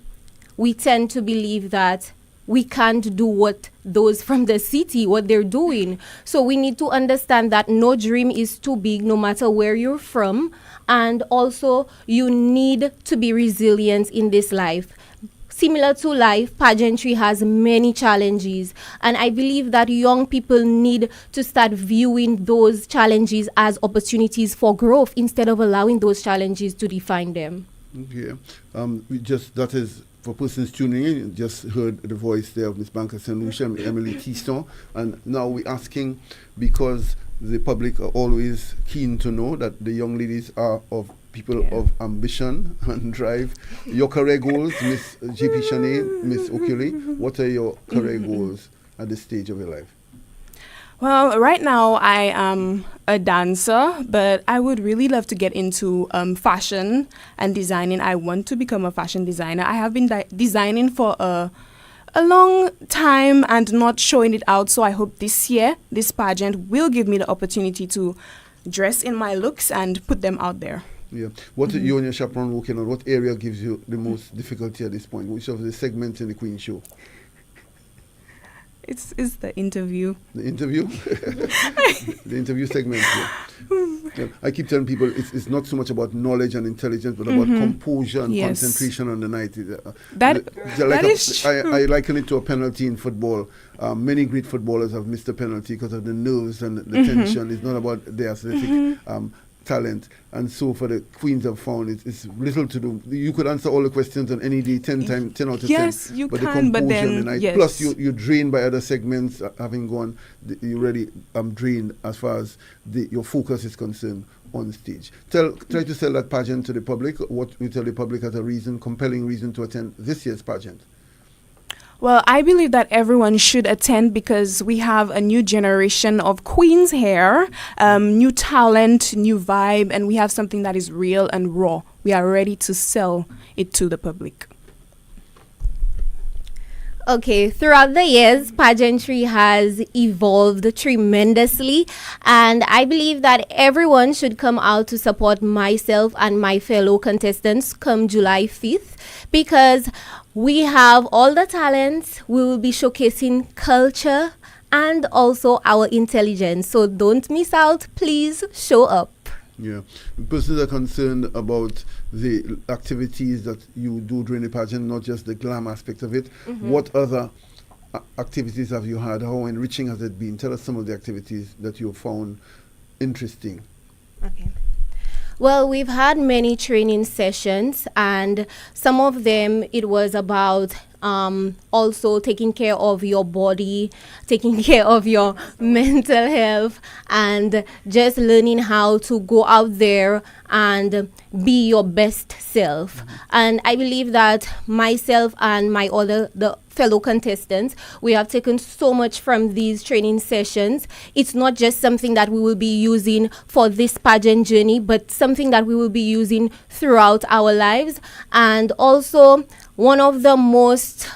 We tend to believe that we can't do what those from the city, what they're doing. So we need to understand that no dream is too big, no matter where you're from. And also, you need to be resilient in this life. Similar to life, pageantry has many challenges, and I believe that young people need to start viewing those challenges as opportunities for growth instead of allowing those challenges to define them. Okay. That is for persons tuning in, you just heard the voice there of Miss Bank of St. Lucia, Emily Tisson, and now we're asking, because the public are always keen to know that the young ladies are of people of ambition and drive. Your career goals, Miss JP Shanae, Miss Okuli, what are your career goals at this stage of your life? Well, right now I am a dancer, but I would really love to get into fashion and designing. I want to become a fashion designer. I have been designing for a long time and not showing it out, so I hope this year, this pageant will give me the opportunity to dress in my looks and put them out there. Yeah. What are you and your chaperone working on? What area gives you the most difficulty at this point? Which of the segments in the Queen Show? It's the interview. The interview? The interview segment. Yeah. I keep telling people it's not so much about knowledge and intelligence, but about composure and concentration on the night. That is true. I liken it to a penalty in football. Many great footballers have missed a penalty because of the nerves and the tension. It's not about their athletic talent, and so for the Queens have found it's little to do. You could answer all the questions on any day 10 out of 10. Yes, you but can, the composure but then on the night, yes. plus you're drained by other segments, having gone, you already drained as far as your focus is concerned on stage. Try to sell that pageant to the public. What we tell the public as a compelling reason to attend this year's pageant. Well, I believe that everyone should attend because we have a new generation of queens here, new talent, new vibe, and we have something that is real and raw. We are ready to sell it to the public. Okay, throughout the years, pageantry has evolved tremendously, and I believe that everyone should come out to support myself and my fellow contestants come July 5th, because we have all the talents. We will be showcasing culture and also our intelligence. So don't miss out. Please show up. Yeah. Persons are concerned about the activities that you do during the pageant, not just the glam aspect of it. What other activities have you had? How enriching has it been? Tell us some of the activities that you have found interesting. Okay. Well, we've had many training sessions, and some of them it was about also taking care of your body, taking care of your mental health, and just learning how to go out there and be your best self. And I believe that myself and the fellow contestants, we have taken so much from these training sessions. It's not just something that we will be using for this pageant journey, but something that we will be using throughout our lives. And also, one of the most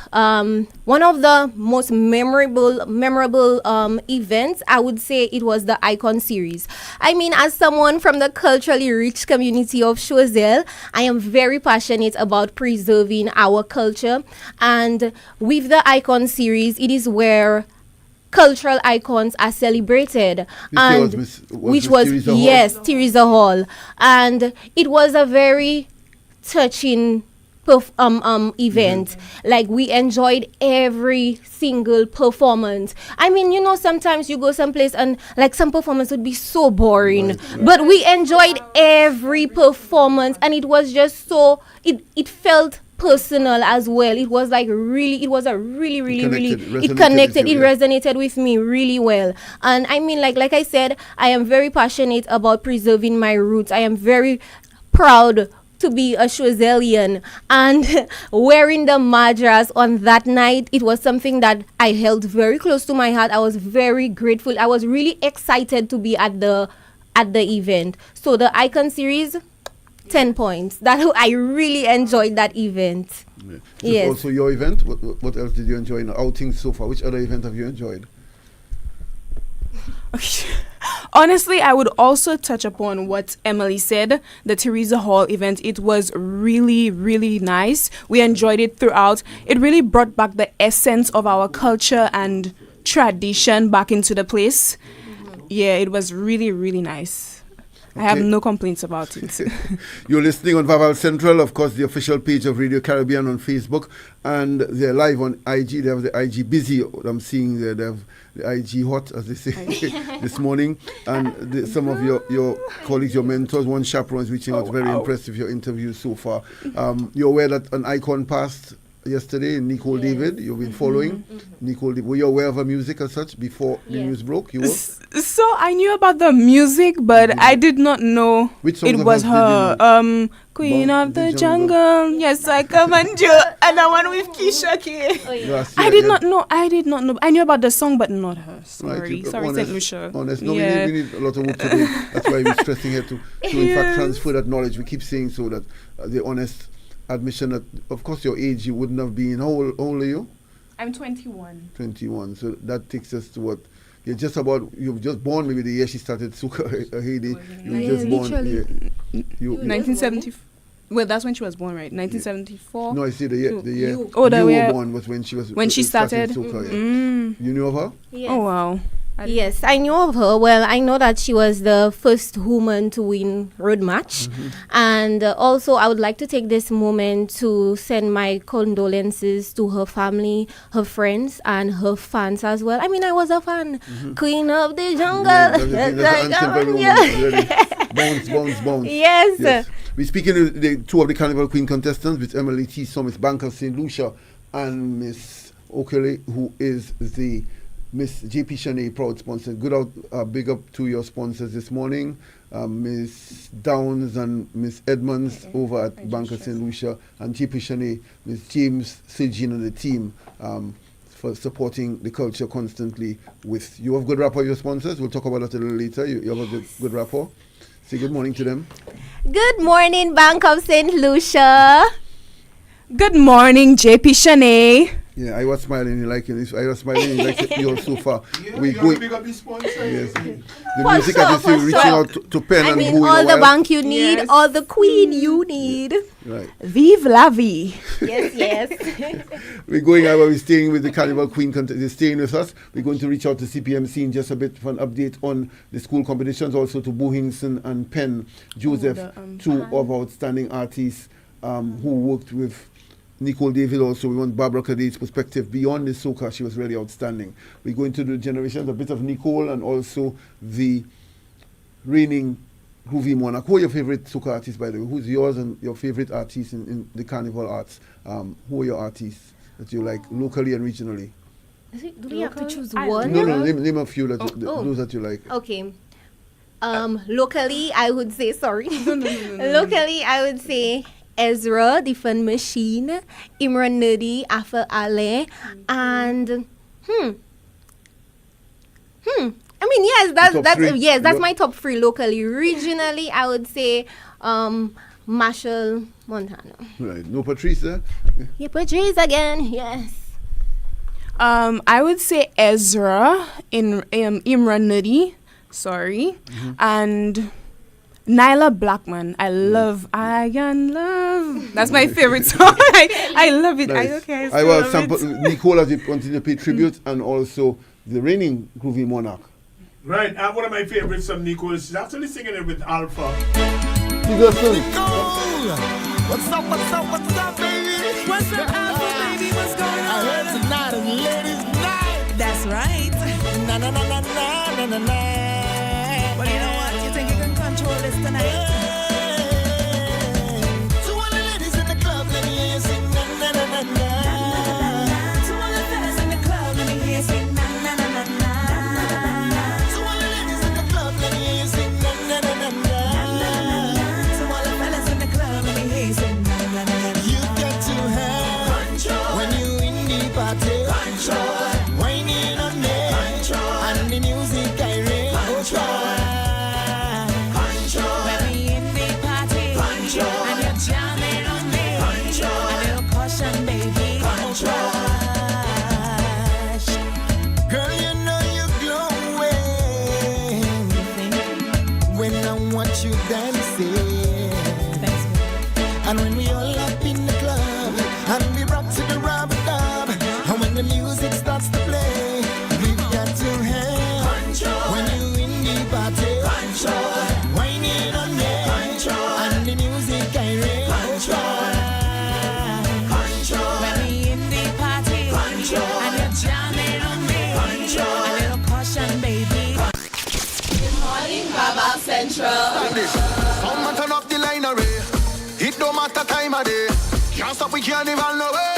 memorable events, I would say it was the Icon series. I mean, as someone from the culturally rich community of Choiseul, I am very passionate about preserving our culture. And with the Icon series, it is where cultural icons are celebrated, and Teresa Hall, and it was a very touching event. Like, we enjoyed every single performance. I mean, sometimes you go someplace and like some performance would be so boring, but we enjoyed every performance, and it was just so it felt personal as well. It was like really, it was a really it resonated with me really well. And I mean, like I said, I am very passionate about preserving my roots. I am very proud to be a Choiseulian, and wearing the madras on that night, it was something that I held very close to my heart. I was very grateful. I was really excited to be at the event. So the Icon series, 10 points. That I really enjoyed that event. Yeah. Yes. Also your event. What else did you enjoy in the outings so far? Which other event have you enjoyed? Honestly, I would also touch upon what Emily said, the Teresa Hall event. It was really, really nice. We enjoyed it throughout. It really brought back the essence of our culture and tradition back into the place. Yeah, it was really, really nice. Okay. I have no complaints about it. You're listening on Vaval Central, of course, the official page of Radio Caribbean on Facebook, and they're live on IG. They have the IG busy. I'm seeing they have the IG hot, as they say, this morning. And some of your colleagues, your mentors, one chaperone is reaching out. Very impressed with your interviews so far. You're aware that an Icon passed yesterday, Nicole David. You've been following Nicole. Were you aware of her music as such before the news broke? You were? So I knew about the music, but I did not know it was her. Queen of the Jungle. Yes, I come and do. And the one with Keisha K. I did not know. I knew about the song, but not her. Sorry, St. Lucia. Honest. No, we need a lot of work today. That's why we're stressing here to in fact transfer that knowledge. We keep saying so that the honest admission that, of course, your age you wouldn't have been. How old are you? I'm 21. 21. So that takes us to what? You've just born maybe the year she started Soca, her heyday. You were just born. 1970. Well, that's when she was born, right? 1974. No, I see the year. You were born was when she started. Soca, You knew of her? Yes. Oh wow. Yes, I know of her. Well, I know that she was the first woman to win road match. And also, I would like to take this moment to send my condolences to her family, her friends, and her fans as well. I mean, I was a fan. Queen of the Jungle. Bounce. Yes. We're speaking to the two of the Carnival Queen contestants with Emily T. Miss Bank of St. Lucia, and Miss Okele, who is the Miss JP Shanae proud sponsor. Good out, big up to your sponsors this morning, Miss Downs and Miss Edmonds over at Bank of St. Lucia, and JP Shanae, Miss James Sijin and the team for supporting the culture constantly. With you have good rapport, your sponsors. We'll talk about that a little later. You have a good rapport. Say good morning to them. Good morning, Bank of St. Lucia. Good morning, JP Shanae. Yeah, I was smiling. You like it. I was smiling. You like it all so far. We go big up the sponsor. Yes. The music, as you see, reaching out to pen and who all the bank you need, all the queen you need. Right. Vive la vie. Yes. We're going out. We're staying with the Carnival Queen. They're staying with us. We're going to reach out to CPMC in just a bit for an update on the school competitions. Also to Bohingson and Penn Joseph, two of our outstanding artists who worked with Nicole David. Also, we want Barbara Cade's perspective beyond the soca. She was really outstanding. We're going to do generations, a bit of Nicole and also the reigning Groovy Monarch. Who are your favorite soca artists, by the way? Who's yours and your favorite artists in the carnival arts? Who are your artists that you like locally and regionally? Do we have to choose one? No, name a few those that you like. Okay. Locally, I would say, locally, I would say Ezra, the Fun Machine, Imran Nadi, Afa Ale, and I mean, yes, that's my top three locally. Regionally, I would say Marshall Montano. Right. No Patrice there? Yeah, Patrice again. Yes. I would say Ezra in Imran Nadi. And Nyla Blackman. I Am Love. That's my favorite song. I love it. Nice. I will sample Nicole as you continue to pay tribute, and also the reigning Groovy Monarch. Right. One of my favorites from Nicole. She's actually singing it with Alpha. Nicole! What's up, baby? What's up, Alpha, baby? What's going on? I heard tonight is ladies' night. That's right. Na. Well, you know what? You think you can control this tonight? To all the ladies in the club, let me hear you sing na. To all the fellas in the club, let me hear you sing na. To all the ladies in the club, let me hear you sing na. To all the fellas in the club, let me hear you sing na. You got to have control when you in the party. Control, whining on me. Control, and the music I ring. Control. You dancing. And when we all up in the club and we rock to the rubber dub, and when the music starts to play, we've got to have control when you in the party. Control, whining on me. Control, and the music I ring. Control, when we in the party. Control, and you're jamming on me. Control, a little caution, baby. Vaval Central. Some man turn up the line array. It don't matter time of day. Can't stop, we can't even no way.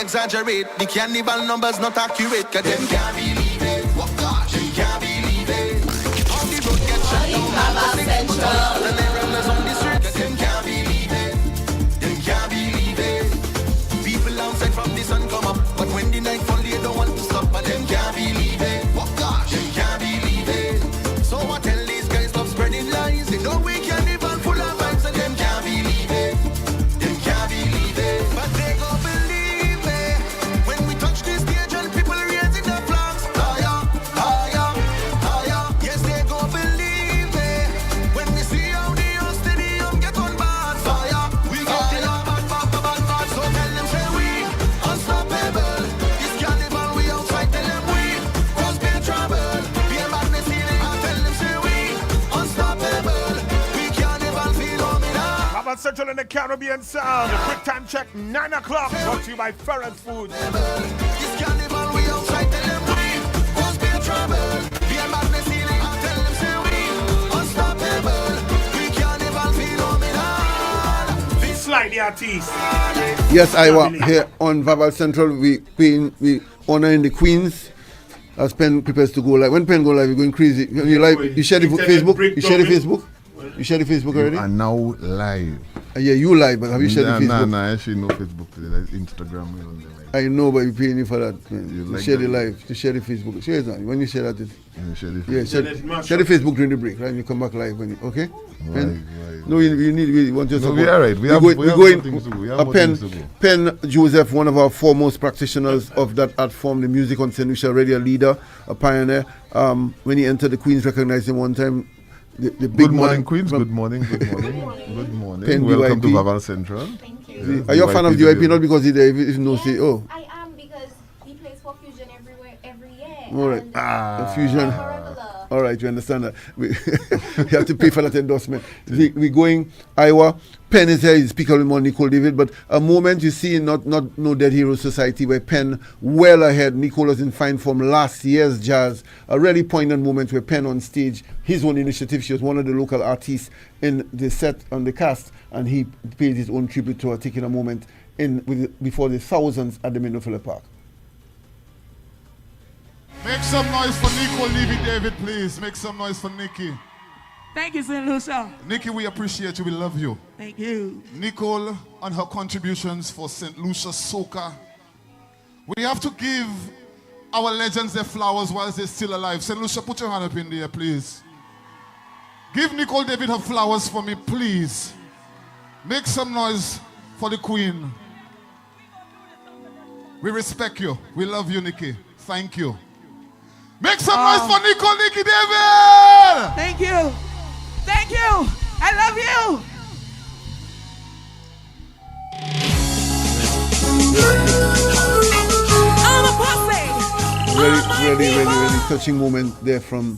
exaggerate. The cannibal numbers not accurate, cause them can't believe it. Oh gosh, them can't believe it. All the road get shut down. Vaval Central. And they runners on the street, cause them can't believe it. Them can't believe it. People outside from the sun come up, but when the night fall, they don't want to stop. But them can't believe it. Oh gosh, them can't believe it. So I tell these guys stop spreading lies. They know we can't even full of vibes, and them can't believe it. Them can't believe it. But they gon' believe it when we touch this stage and people raising their flags. Higher, higher, higher. Yes, they gon' believe it when we see how the young stadium get on bad fire. We got the bad. So tell them say we unstoppable. This carnival we outside. Tell them we cause beer trouble. Beer madness healing. I tell them say we unstoppable. We carnival phenomenal. Vaval Central in the Caribbean sound. A quick time check, 9 o'clock. Brought to you by Ferret Foods. This carnival we outside. Tell them we cause beer trouble. Beer madness healing. I tell them say we unstoppable. We carnival phenomenal. Slide the artiste. Yes, Iowa, here on Vaval Central, we honoring the Queens. As Pen prepares to go live. When Pen go live, you're going crazy. You live? You share the Facebook? You share the Facebook? You share the Facebook already? And now live. Yeah, you live, but have you shared the Facebook? No, actually no Facebook today. That's Instagram. We only live. I know, but you're paying me for that. Man. You You like share that? the live. You share the Facebook. Share it now. When you share that, You share the yeah, Facebook. share the Facebook during the break, right? You come back live when you, okay? Right, Pen? right. No, we want your No, support. we are right. We have going more things to go. We have more Pen, things to go. Pen Joseph, one of our foremost practitioners of that art form, the music on St. Lucia, already a leader, a pioneer. When he entered the Queens, recognized him one time. The big Good morning, man Queens. from- Good morning. Good morning. Good morning. Pen Welcome DYP. to Vaval Central. Thank you. Yes, Are you a fan of DYP? Not because he's there, if no say, oh. I am because he plays for Fusion every year. All right. And The fusion. I'm a regular. All right, you understand that. You have to pay for that endorsement. We going Iowa. Penn is here. He's speaking with Nicole David. But a moment you see not no Dead Hero Society where Penn well ahead. Nicole was in fine form last year's jazz. A really poignant moment where Penn on stage, his own initiative. She was one of the local artists in the set on the cast, and he paid his own tribute to her, taking a moment before the thousands at the Minnesota Park. Make some noise for Nicole Levy David, please. Make some noise for Nikki. Thank you, St. Lucia. Nikki, we appreciate you. We love you. Thank you. Nicole and her contributions for St. Lucia Soca. We have to give our legends their flowers while they're still alive. St. Lucia, put your hand up in there, please. Give Nicole David her flowers for me, please. Make some noise for the Queen. We respect you. We love you, Nikki. Thank you. Make some noise for Nikki David! Thank you. Thank you. I love you. I'm a pussy. Really touching moment there from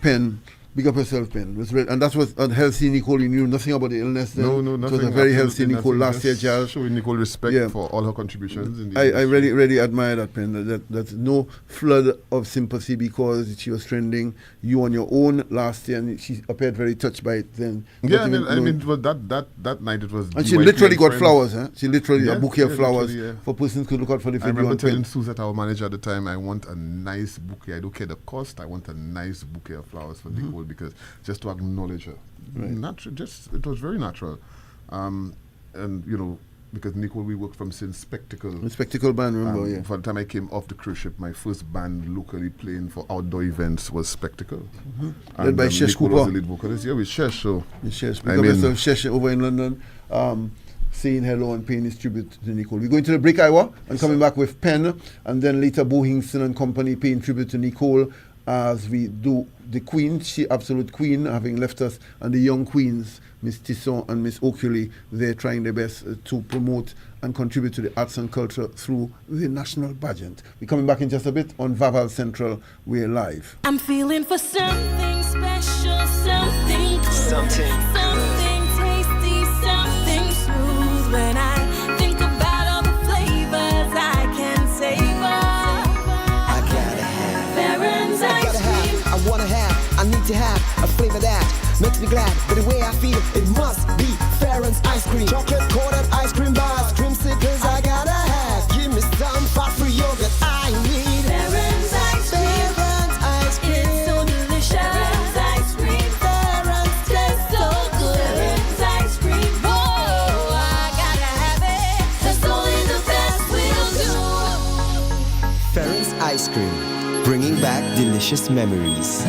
Penn. Big up yourself, Penn. It was and that was a healthy Nicole. You knew nothing about the illness then. No, nothing. It was a very healthy absolutely Nicole nothing. last year, Just Charles. showing Nicole respect for all her contributions. In the I industry. really admire that, Penn. That's no flood of sympathy because she was trending you on your own last year, and she appeared very touched by it then. Yeah, I mean, it was that night it was. And she DYP literally got friends. flowers, huh? She literally a bouquet of flowers literally, for persons who look out for the I video. remember on Penn. telling Suzette, our manager at the time, I want a nice bouquet. I don't care the cost. I want a nice bouquet of flowers for Nicole because just to acknowledge her. Right. It was very natural, and you know, because Nicole, we worked from since Spectacle. The Spectacle band, remember? Yeah. For the time I came off the cruise ship, my first band locally playing for outdoor events was Spectacle. Led by Shesh Nicole Cooper. was the lead vocalist. Yeah, with Shesh. So Shesh, I because mean, of Shesh over in London, saying hello and paying his tribute to Nicole. We're going to the break, Iowa, and coming back with Penn, and then later Bo Hingston and company paying tribute to Nicole as we do the Queen, she absolute Queen, having left us, and the young Queens, Miss Tisson and Miss Oakley, they're trying their best to promote and contribute to the arts and culture through the national pageant. We're coming back in just a bit on Vaval Central. We're live. I'm feeling for something special, something good, something tasty, something smooth. When I think about all the flavors I can savor, I gotta have Farron's ice cream. I wanna have, I need to have a flavor that makes me glad. But the way I feel, it must be Farron's ice cream. Chocolate coated ice cream bars, creamsicles I gotta have. precious memories.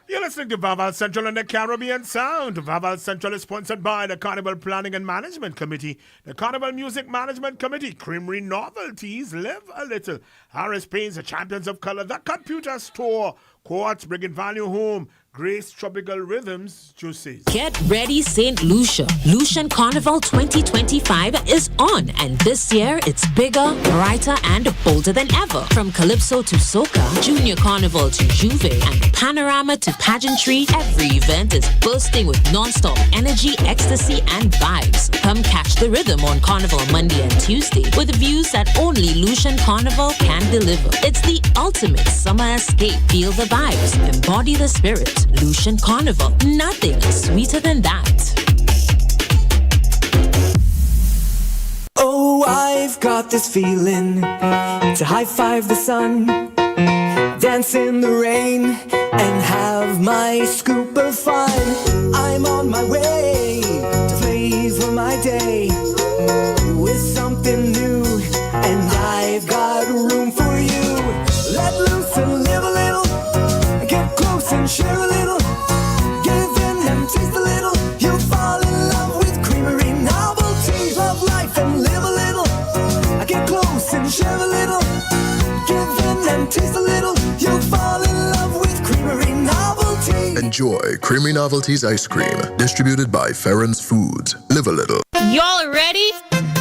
You're listening to Vaval Central and the Caribbean Sound. Vaval Central is sponsored by the Carnival Planning and Management Committee, the Carnival Music Management Committee, Creamery Novelties, Live a Little, Harris Paints, the Champions of Color, the Computer Store, Quartz, bringing value home, Grace Tropical Rhythms, Juices. Get ready, St. Lucia. Lucian Carnival 2025 is on, and this year it's bigger, brighter, and bolder than ever. From Calypso to Soca, Junior Carnival to Juve, and Panorama to Pageantry, every event is bursting with non-stop energy, ecstasy, and vibes. Come catch the rhythm on Carnival Monday and Tuesday with views that only Lucian Carnival can deliver. It's the ultimate summer escape. Feel the vibes, embody the spirit. Lucian Carnival, nothing sweeter than that. Oh, I've got this feeling to high five the sun, dance in the rain, and have my scoop of fun. I'm on my way to flavor my day with something new, and I've got room for you. Let loose and live a little, get close and share a little, give in and taste a little. You'll fall in love with Creamery Novelties. Love life and live a little, get close and share a little, give in and taste a little. You'll fall in love with Creamery Novelties. Enjoy Creamy Novelties ice cream, distributed by Ferrens Foods. Live a little. Y'all ready?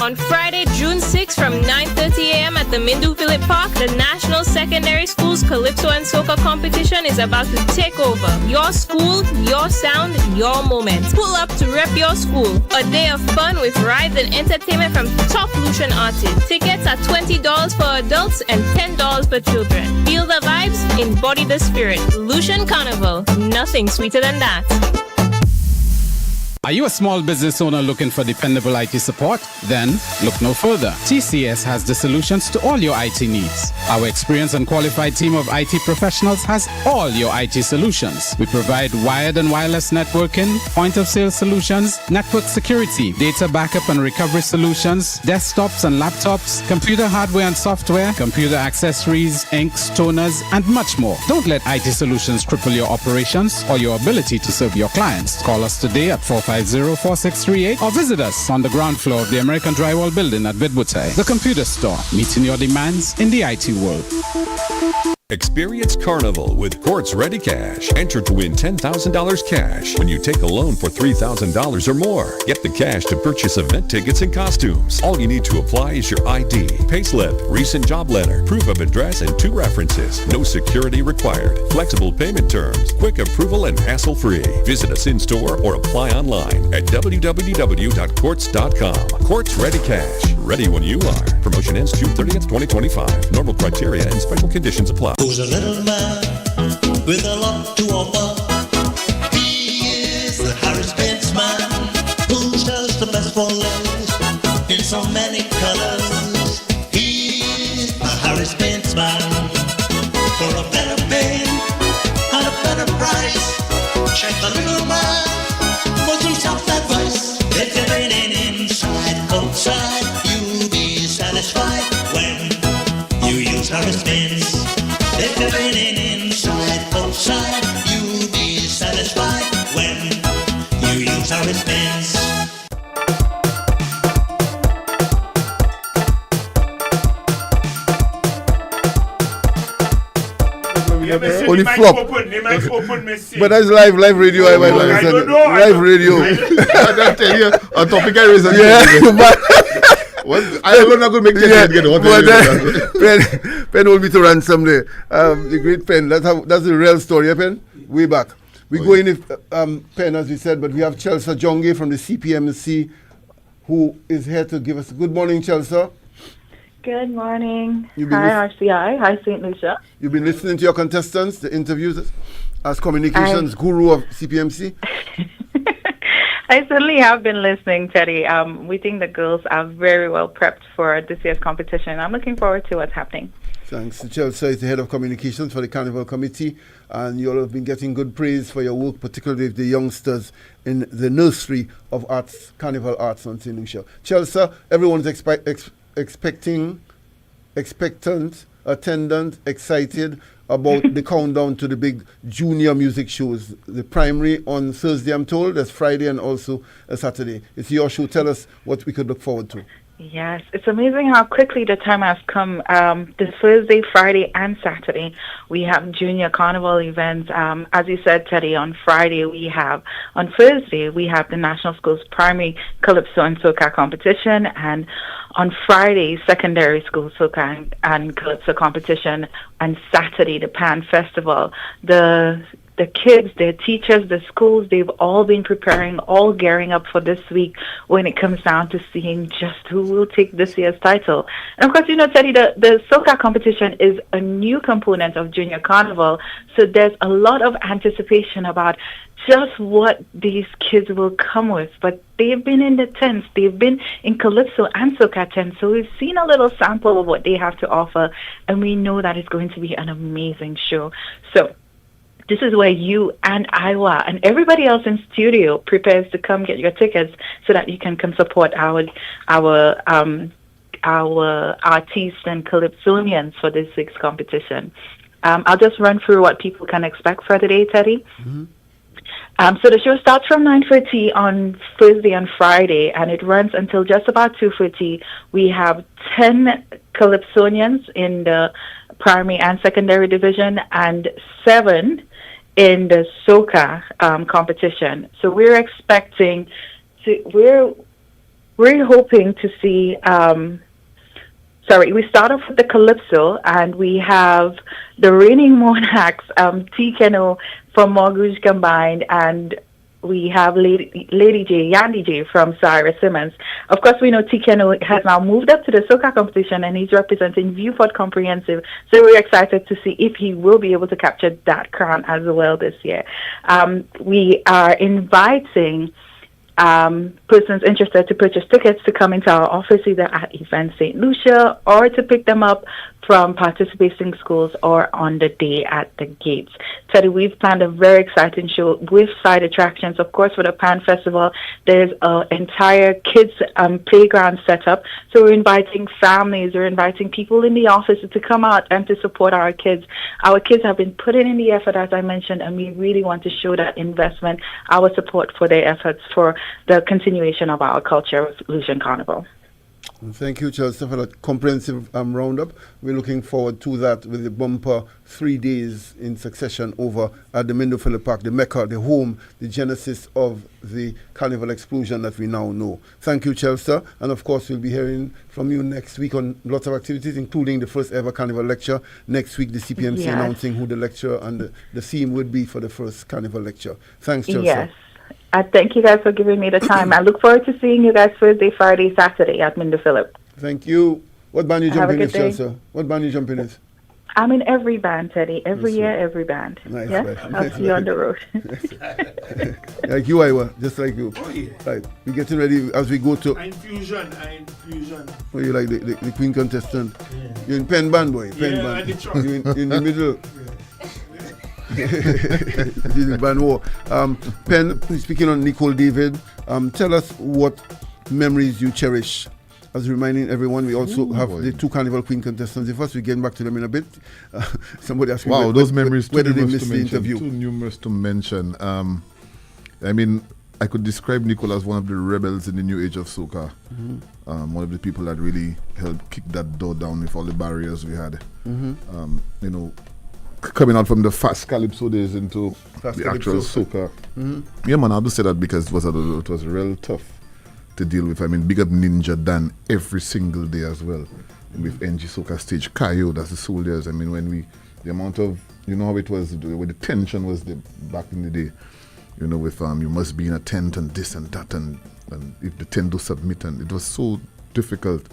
On Friday, June 6th from 9:30 a.m. at the Mindu Phillip Park, the National Secondary Schools Calypso and Soca competition is about to take over. Your school, your sound, your moment. Pull up to rep your school. A day of fun with rides and entertainment from top Lucian artists. Tickets are $20 for adults and $10 for children. Feel the vibes, embody the spirit. Lucian Carnival, nothing sweeter than that. Are you a small business owner looking for dependable IT support? Then look no further. TCS has the solutions to all your IT needs. Our experienced and qualified team of IT professionals has all your IT solutions. We provide wired and wireless networking, point of sale solutions, network security, data backup and recovery solutions, desktops and laptops, computer hardware and software, computer accessories, inks, toners, and much more. Don't let IT solutions cripple your operations or your ability to serve your clients. Call us today at 450-4638 or visit us on the ground floor of the American Drywall Building at Bidbutai. The Computer Store, meeting your demands in the IT world. Experience Carnival with Quartz Ready Cash. Enter to win $10,000 cash when you take a loan for $3,000 or more. Get the cash to purchase event tickets and costumes. All you need to apply is your ID, payslip, recent job letter, proof of address, and 2 references. No security required. Flexible payment terms, quick approval, and hassle-free. Visit us in-store or apply online at www.quartz.com. Quartz Ready Cash. Ready when you are. Promotion ends June 30th, 2025. Normal criteria and special conditions apply. Who's a little man with a lot to offer? He is the Harris Benz man who does the best for less in so many colors. He's the Harris Benz man for a better pay and a better price. Check the little man for some soft advice. If you're raining inside, outside, you'll be satisfied when you use Harris Benz. If you're raining inside, outside, you'll be satisfied when you use our Benz. Only flop. But that's live radio. I don't know. Live radio. I'll tell you, a topic I raised. I am not going to make Pen hold me to ransom there. The great Pen, that's the real story, Pen. Way back. We go in if Pen, as we said, but we have Chelsea Jonge from the CPMC who is here to give us a good morning, Chelsea. Good morning. Hi, RCI. Hi, St. Lucia. You've been listening to your contestants, the interviews as communications guru of CPMC? I certainly have been listening, Teddy. We think the girls are very well prepped for this year's competition. I'm looking forward to what's happening. Thanks. Chelsea is the head of communications for the Carnival Committee, and you all have been getting good praise for your work, particularly with the youngsters in the nursery of arts, Carnival Arts on St. Lucia. Chelsea, everyone's expectant attendant, excited about the countdown to the big junior music shows. The primary on Thursday, I'm told. There's Friday and also a Saturday. It's your show. Tell us what we could look forward to. Yes, it's amazing how quickly the time has come. This Thursday, Friday, and Saturday, we have junior carnival events. As you said, Teddy, on Thursday, we have the National Schools Primary Calypso and Soca competition, and on Friday, secondary school soca and calypso competition, and Saturday, the Pan Festival. The kids, their teachers, the schools, they've all been preparing, all gearing up for this week when it comes down to seeing just who will take this year's title. And of course, Teddy, the soca competition is a new component of Junior Carnival, so there's a lot of anticipation about just what these kids will come with. But they've been in the tents, they've been in Calypso and Soca tents, so we've seen a little sample of what they have to offer, and we know that it's going to be an amazing show. So this is where you and Iowa and everybody else in studio prepares to come get your tickets so that you can come support our artists and calypsonians for this week's competition. I'll just run through what people can expect for today, Teddy. Mm-hmm. So the show starts from 9:30 on Thursday and Friday, and it runs until just about 2:30. We have 10 calypsonians in the primary and secondary division, and 7 in the soca competition. So we're expecting to, we're hoping to see, we start off with the Calypso, and we have the reigning monarchs, T. Keno from Mortgage Combined, and we have Lady J, Yandy J from Cyrus Simmons. Of course, we know T. Keno has now moved up to the soca competition, and he's representing Viewport Comprehensive. So we're excited to see if he will be able to capture that crown as well this year. We are inviting persons interested to purchase tickets to come into our office either at Event St. Lucia or to pick them up from participating schools or on the day at the gates. Teddy, we've planned a very exciting show with side attractions. Of course, for the Pan Festival, there's an entire kids playground set up. So we're inviting families, we're inviting people in the office to come out and to support our kids. Our kids have been putting in the effort, as I mentioned, and we really want to show that investment, our support for their efforts for the continuation of our culture of Lucian Carnival. Thank you, Chelsea, for that comprehensive roundup. We're looking forward to that with the bumper 3 days in succession over at the Mendo Phillip Park, the Mecca, the home, the genesis of the Carnival explosion that we now know. Thank you, Chelsea. And of course, we'll be hearing from you next week on lots of activities, including the first ever Carnival lecture. Next week, the CPMC announcing who the lecturer and the theme would be for the first Carnival lecture. Thanks, Chelsea. Yes. I thank you guys for giving me the time. I look forward to seeing you guys Thursday, Friday, Saturday at Minder Phillip. Thank you. What band you Have jumping a in, good day. Chelsea? What band you jumping in? I'm in every band, Teddy. Every Nice year, one. every band. Nice, Yeah, right. I'll Nice, see you on right. the road. Like you, Iowa, just like you. Oh, yeah. Right. We're getting ready as we go to. I'm fusion. Oh, you like the Queen contestant? Yeah. You're in pen band, boy. Pen Yeah, band. I did try. You're in the middle. This is band war. Pen, speaking on Nicole David, tell us what memories you cherish. As reminding everyone, we also have the 2 Carnival Queen contestants. First, we're getting back to them in a bit. Somebody asked me, Wow, those memories where too did they numerous miss to the mention. interview? Too numerous to mention. I mean, I could describe Nicole as one of the rebels in the new age of soca. Mhm. One of the people that really helped kick that door down with all the barriers we had. Mhm. Coming out from the fast calypso days into Fast the actual calypso. soca. Mhm. Yeah, man, I do say that because it was real tough to deal with. I mean, big up Ninja Dan every single day as well. With NG Soca stage, Kayo, that's the soldiers. I mean, the amount of, you know how it was, where the tension was back in the day. With you must be in a tent and this and that, and if the tent do submit, and it was so difficult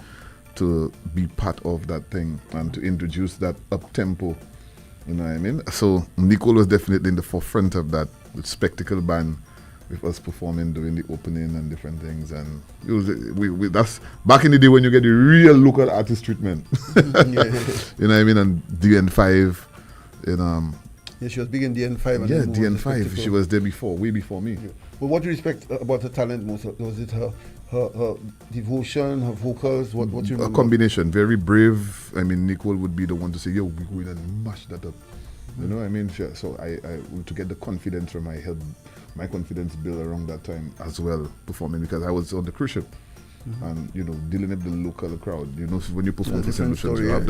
to be part of that thing and to introduce that up tempo. You know what I mean? So Nicole was definitely in the forefront of that, the spectacle band with us performing, doing the opening and different things, and it was that's back in the day when you get the real local artist treatment. Yeah. You know what I mean? And DN5, Yeah, she was big in DN5. And yeah, then moved on to DN5. spectacle. She was there way before me. But what do you respect about her talent most? Was it her her devotion, her vocals, what you remember? A combination, very brave. I mean, Nicole would be the one to say, yo, we go in and mash that up. You know what I mean? So I to get the confidence from my confidence built around that time as well, performing, because I was on the cruise ship. And dealing with the local crowd, when you perform for St. Lucians, you have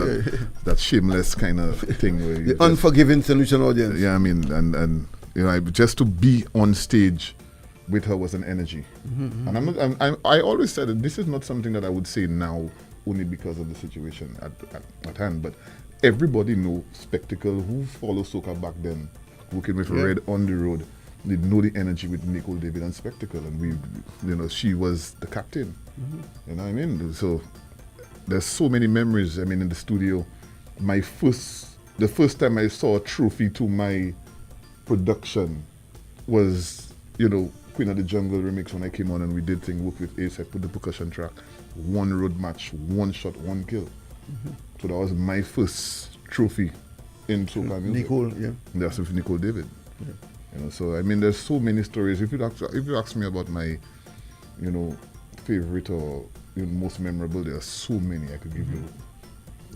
that shameless kind of thing where the unforgiving St. Lucian audience. Yeah, I mean, and just to be on stage with her was an energy. And I always said that this is not something that I would say now only because of the situation at hand, but everybody know Spectacle, who follow soca back then, working with Red on the road. They know the energy with Nicole David and Spectacle, and she was the captain. You know what I mean? So there's so many memories. I mean, in the studio, the first time I saw a trophy to my production was, Queen of the Jungle remix when I came on and we did work with Ace. I put the percussion track, one road match, one shot, one kill. So that was my first trophy in soca music. Nicole, yeah. That's with Nicole David. Yeah. So I mean, there's so many stories. If you ask me about my, favorite or most memorable, there are so many I could give you.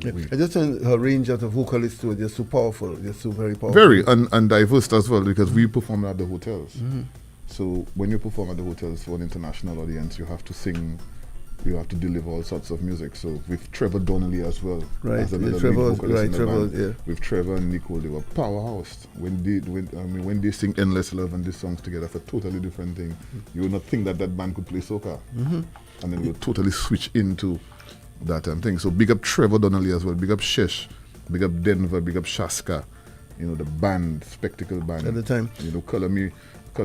Yeah. I just think her range as a vocalist too, they're so powerful. They're so very powerful. Very and diverse as well, because we perform at the hotels. So when you perform at the hotels for an international audience, you have to sing. You have to deliver all sorts of music. So with Trevor Donnelly as well, right? As another Trevor, lead vocalist in the Trevor, band. yeah. With Trevor and Nicole, they were powerhouse. When they sing "Endless Love" and these songs together, it's a totally different thing. You would not think that band could play soca, and then you would totally switch into that thing. So big up Trevor Donnelly as well. Big up Shesh. Big up Denver. Big up Shaska. The band, Spectacle band at the time. Color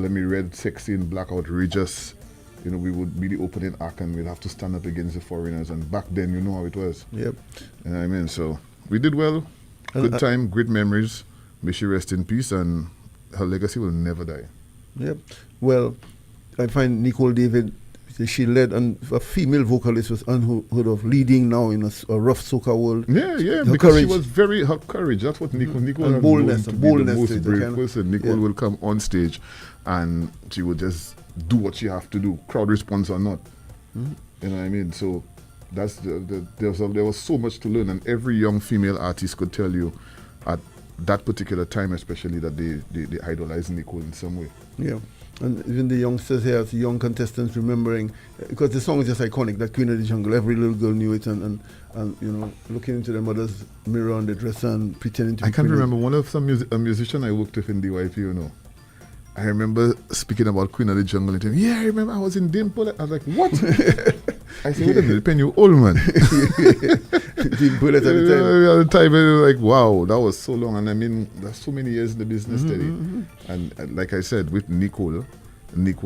Me Red, Sexy, and Black Outrageous. We would be the opening act and we'd have to stand up against the foreigners. And back then, you know how it was. Yep. You know what I mean? So we did well. Good time, great memories. May she rest in peace, and her legacy will never die. Yep. Well, I find Nicole David, she led, and a female vocalist was unheard of, leading now in a rough soca world. Yeah, because she was her courage. That's what Nicole and boldness, to be the most brave person. Nicole will come on stage and she will just do what she have to do, crowd response or not. You know what I mean? So that's there was so much to learn, and every young female artist could tell you at that particular time, especially, that they idolize Nicole in some way. Yeah. And even the youngsters here, as young contestants, remembering, because the song is just iconic, that Queen of the Jungle, every little girl knew it, and looking into their mother's mirror on the dresser and pretending to be I can Queen. remember one of a musician I worked with in DYP, I remember speaking about Queen of the Jungle and telling, I remember I was in Dimple. I was like, what? I said, wait a minute, Pen, you old man. Dimple at the time. I was like, wow, that was so long. And I mean, there's so many years in the business, Teddy. And like I said, with Nicole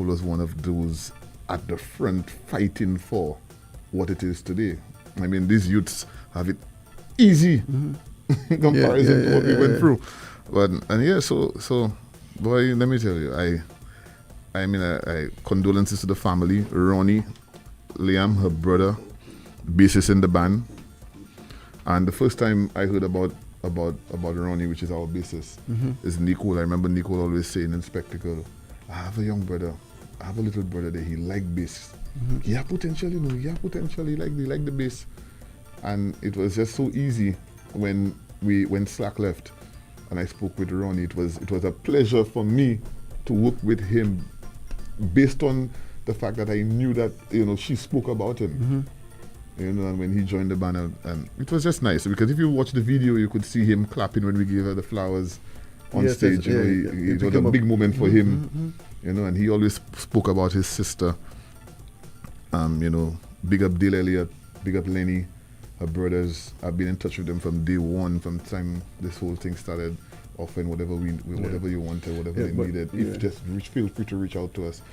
was one of those at the front fighting for what it is today. I mean, these youths have it easy in comparison to what we went through. So boy, let me tell you, I condolences to the family. Ronnie, Liam, her brother, bassist in the band. And the first time I heard about Ronnie, which is our bassist, is Nicole. I remember Nicole always saying in Spectacle, I have a young brother, I have a little brother there, he like bass. He have potential, he have potential, he like the bass. And it was just so easy when Slack left. And I spoke with Ronnie. It was a pleasure for me to work with him, based on the fact that I knew that she spoke about him. And when he joined the band, and it was just nice, because if you watch the video, you could see him clapping when we gave her the flowers on stage. It was a big moment for him. And he always spoke about his sister. Big up Dale Elliott, big up Lenny. Her brothers, I've been in touch with them from day one, from the time this whole thing started, offering whatever you wanted, whatever they needed. Just feel free to reach out to us.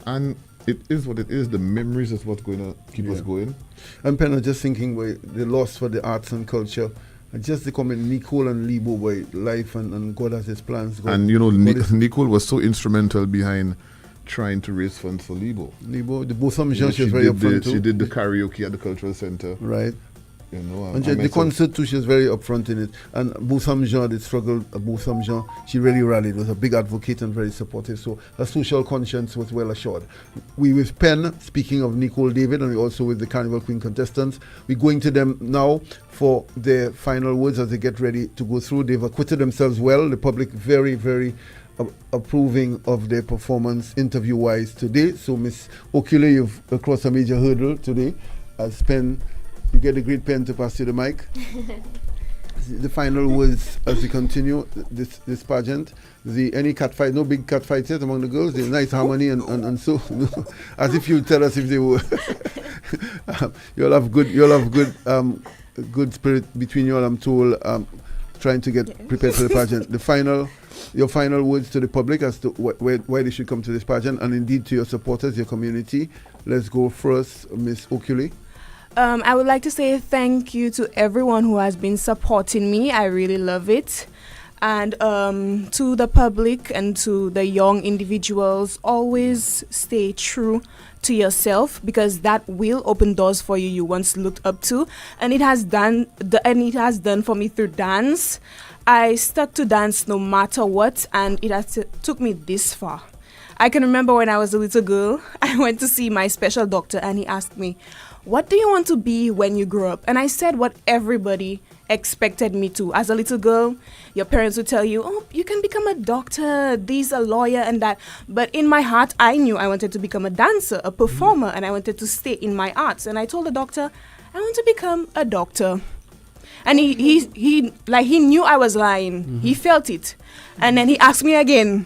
And it is what it is. The memories is what's going to keep us going. And Penna, just thinking, boy, the loss for the arts and culture, and just the comment, Nicole and Lebo, boy, life and God has his plans. Nicole was so instrumental behind trying to raise funds for Lebo. The both some she was very upfront too. She did the karaoke at the cultural center. Right. You know, And the concert too, she was very upfront in it. And Boussam Jean did struggle. Boussam Jean, she really rallied, was a big advocate and very supportive. So her social conscience was well assured. We with Penn, speaking of Nicole David, and we also with the Carnival Queen contestants, we're going to them now for their final words as they get ready to go through. They've acquitted themselves well. The public very, very approving of their performance interview-wise today. So Miss Okule, you've crossed a major hurdle today. As Penn, you get a great pen to pass you the mic. The final words as we continue this pageant. Any cat fight, no big cat fights yet among the girls. There's nice harmony and so as if you tell us if they were. You'll have good spirit between you all, I'm told, trying to get prepared for the pageant. Your final words to the public as to why they should come to this pageant, and indeed to your supporters, your community. Let's go first, Miss Okule. I would like to say thank you to everyone who has been supporting me. I really love it. And to the public and to the young individuals, always stay true to yourself, because that will open doors for you once looked up to. And it has done for me through dance. I stuck to dance no matter what, and it has took me this far. I can remember when I was a little girl, I went to see my special doctor, and he asked me, "What do you want to be when you grow up?" And I said what everybody expected me to. As a little girl, your parents would tell you, "Oh, you can become a doctor, this, a lawyer," and that. But in my heart, I knew I wanted to become a dancer, a performer, and I wanted to stay in my arts. And I told the doctor, "I want to become a doctor." And he knew I was lying. He felt it. And then he asked me again,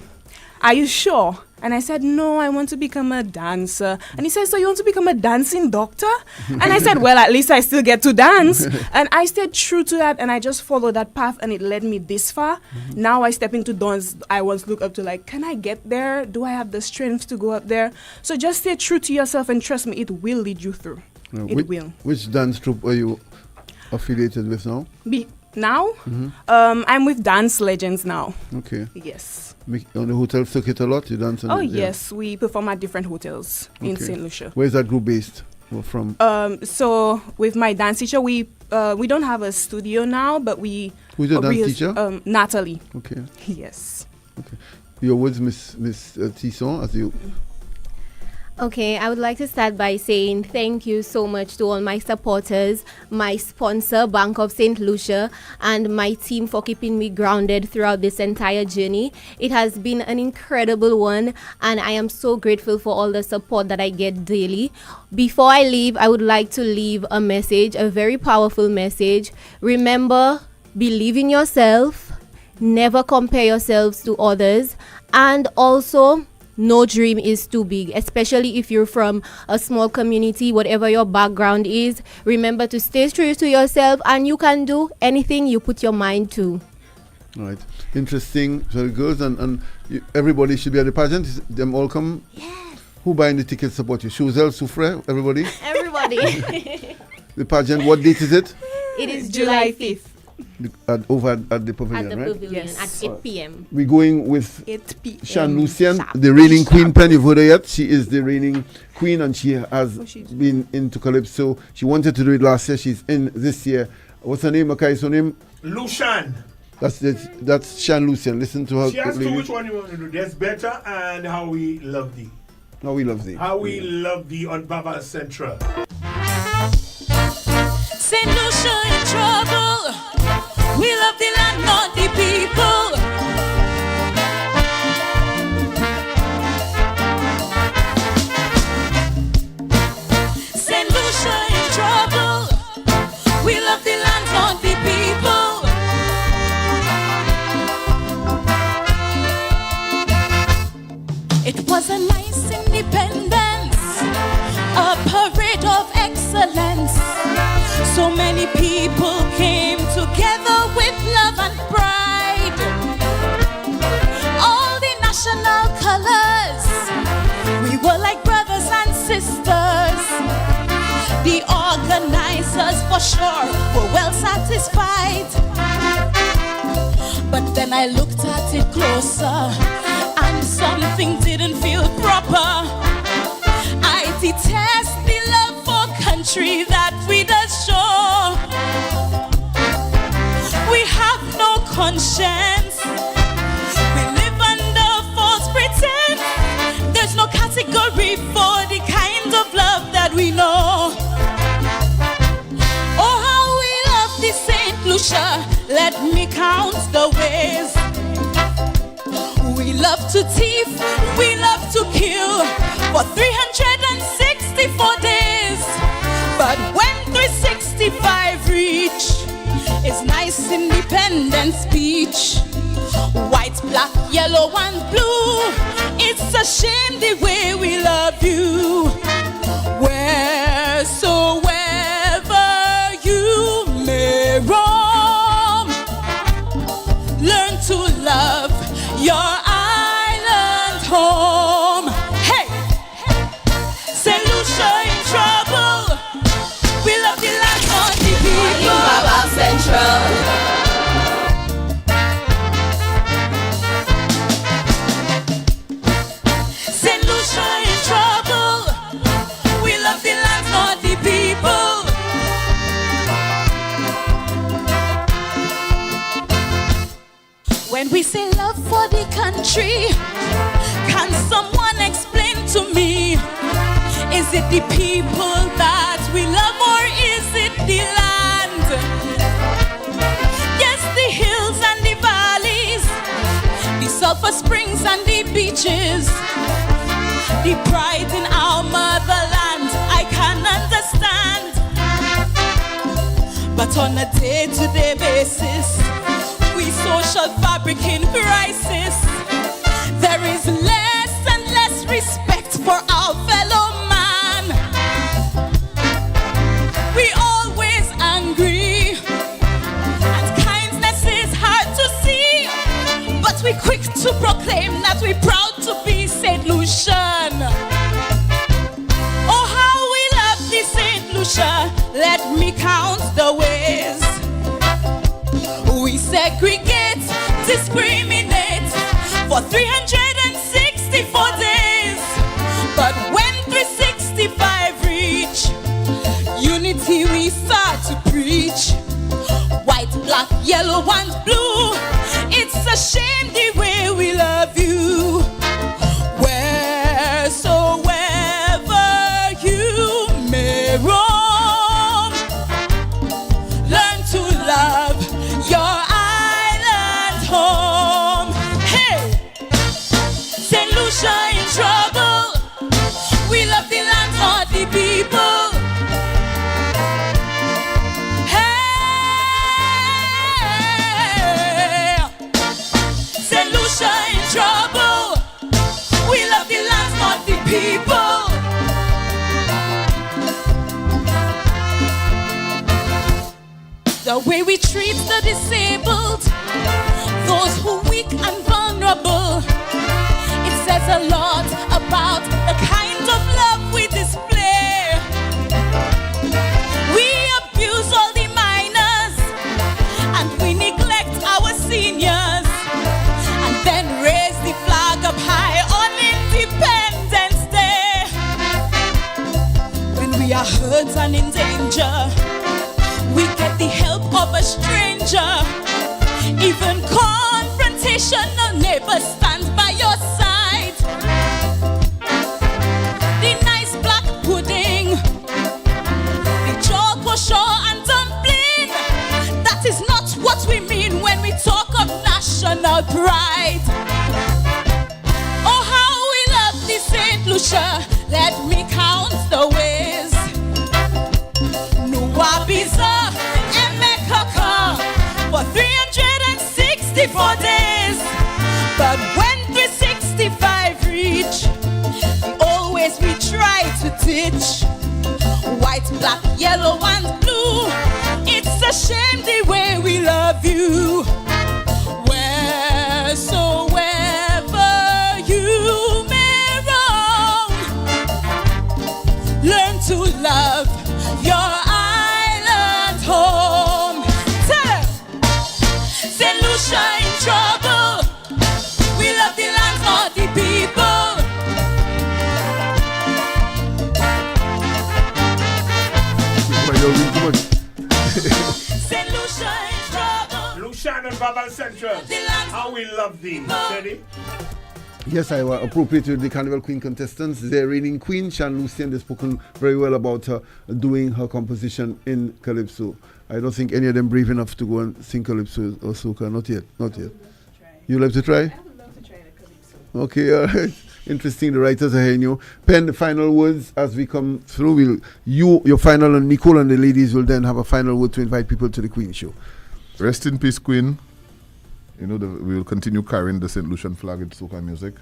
"Are you sure?" And I said, "No, I want to become a dancer." And he said, "So you want to become a dancing doctor?" And I said, "Well, at least I still get to dance." And I stayed true to that, and I just followed that path, and it led me this far. Now I step into dance I once looked up to, like, can I get there? Do I have the strength to go up there? So just stay true to yourself, and trust me, it will lead you through. It will. Which dance troupe are you affiliated with now? Now? I'm with Dance Legends now. Okay. Yes. On the hotel circuit a lot? You dance on Yes. We perform at different hotels in St. Lucia. Where is that group based? From? So with my dance teacher, we don't have a studio now, but we... Who's your dance teacher? Natalie. Okay. Yes. Okay. Your words, Miss Tisson, as you... Okay, I would like to start by saying thank you so much to all my supporters, my sponsor, Bank of St. Lucia, and my team for keeping me grounded throughout this entire journey. It has been an incredible one, and I am so grateful for all the support that I get daily. Before I leave, I would like to leave a message, a very powerful message. Remember, believe in yourself, never compare yourselves to others, and also... no dream is too big, especially if you're from a small community, whatever your background is. Remember to stay true to yourself, and you can do anything you put your mind to. All right. Interesting. So the girls and everybody should be at the pageant. Them all come? Yes. Who buying the tickets support you? Chouzelle, Soufre, everybody? Everybody. The pageant, what date is it? It is July 5th. Over at the pavilion, at the right? pavilion, at 8 p.m. We're going with 8 p.m. Shan Lucien, the reigning queen. Penn, you've heard her yet? She is the reigning queen, and she has been into Calypso. She wanted to do it last year. She's in this year. What's her name, Makai? Is her name? Lucian. That's Shan Lucien. Listen to her. She has to. Which one you want to do? There's Better and How We Love Thee. How We Love Thee. How We Love Thee on Vaval Central. St. Lucia in trouble. We love the land, not the people. St. Lucia in trouble. We love the land, not the people. It was a nice independence, a parade of excellence. So many people came together with love and pride. All the national colors, we were like brothers and sisters. The organizers for sure were well satisfied. But then I looked at it closer, and something didn't feel proper. I detest the love for country that we does show. conscience. We live under false pretense. There's no category for the kind of love that we know. Oh, how we love the St. Lucia. Let me count the ways. We love to thief, we love to kill for 364 days. But when 365 reach, it's nice independent speech. White, black, yellow and blue. It's a shame the way we love you. Wheresoever you may roam, learn to love your island home. Hey! St. Lucia in trouble. We love the land of the people. Vaval Central. St. Lucia in trouble. We love the land of the people. When we say love for the country, can someone explain to me? Is it the people that we love or is it the land? Yes, the hills and the valleys, the sulfur springs and the beaches, the pride in our motherland, I can understand. But on a day-to-day basis, we social fabric in crisis. There is less and less respect for our fellow man. We always angry, and kindness is hard to see. But we quick to proclaim that we're proud to be St. Lucian. Oh, how we love the St. Lucia. Let me count the ways. We segregate, discriminate for 364 days. But when 365 reach, unity we start to preach. White, black, yellow and blue. It's a shame the way we love you. Wheresoever you may roam, learn to love your island home. Hey! St. Lucia in trouble. We love the land for the people. Hey! St. Lucia in trouble. We love the land for the people. The way we treat the disabled, those who are weak and vulnerable, it says a lot about the kind of love we display. We abuse all the minors and we neglect our seniors, and then raise the flag up high on Independence Day. When we are hurt and in danger, we get the help of a stranger. Even confrontational neighbors stand by your side. The nice black pudding, the choco and dumpling, that is not what we mean when we talk of national pride. Oh, how we love the St. Lucia. Let me count the ways. Nuwabiza, Emekaka, for 364 days. But when 365 reach, always we try to teach. White, black, yellow and blue. It's a shame the way we love you. Wheresoever you may roam, learn to love your island home. Tell them, St. Lucia in trouble. We love the land for the people. Lucian and Vaval Central. How we love thee, Teddy. Yes, I was appropriate with the Carnival Queen contestants. The reigning queen, Shan Lucien, has spoken very well about her doing her composition in Calypso. I don't think any of them brave enough to go and sing Calypso or soca. Not yet. You like to try? I would love to try the Calypso. Okay, all right. Interesting. The writers are hearing you. Pen, the final words as we come through. Your final, and Nicole and the ladies will then have a final word to invite people to the Queen show. Rest in peace, Queen. We will continue carrying the St. Lucian flag with soca music.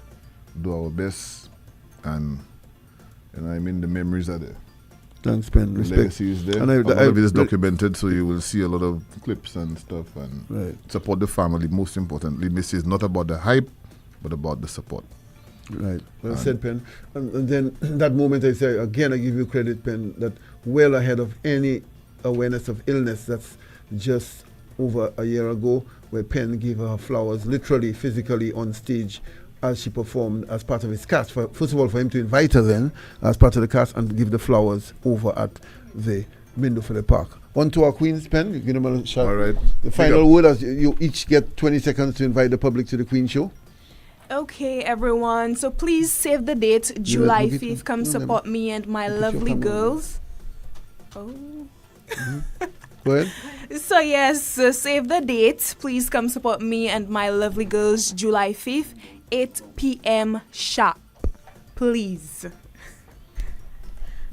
Do our best, and the memories are there. Thanks, Pen. The Respect. legacy is there. And a lot of it is documented, so you will see a lot of clips and stuff. And right. Support the family. Most importantly, this is not about the hype, but about the support. Right. Well said, Pen. And then that moment I say, again, I give you credit, Pen, that well ahead of any awareness of illness. That's just over a year ago, where Pen gave her flowers, literally, physically on stage as she performed as part of his cast. First of all, for him to invite her then as part of the cast and give the flowers over at the Mindofele Park. On to our Queen's, Pen. You give them a shout. All right. The final word, as you each get 20 seconds to invite the public to the Queen show. Okay, everyone. So please save the date, July 5th. Come support me and my lovely girls. Oh. Go ahead. So yes, save the date. Please come support me and my lovely girls, July 5th, 8 p.m. sharp. Please.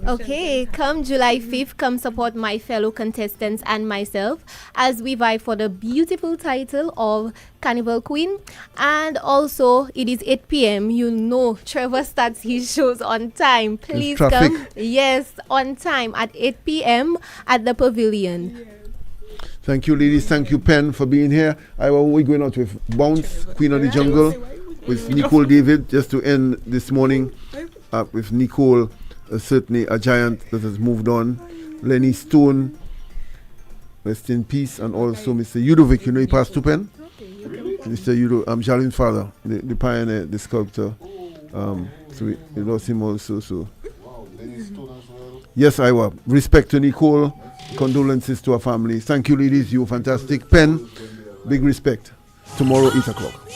Okay, come July 5th, come support my fellow contestants and myself as we vie for the beautiful title of Carnival Queen. And also, it is 8 p.m. You know, Trevor starts his shows on time. Please come. Yes, on time at 8 p.m. at the Pavilion. Thank you, ladies. Thank you, Pen, for being here. We're going out with Bounce, Queen of the Jungle, with Nicole David, just to end this morning with Nicole. Certainly a giant that has moved on. Lenny Stone, rest in peace, and also Mr. Udovic, he passed to Pen. Mr. Udo, Jalin's father, the pioneer, the sculptor. So we lost him also. So yes, respect to Nicole, condolences to her family. Thank you, ladies, you were fantastic. Pen, big respect. Tomorrow, 8 o'clock.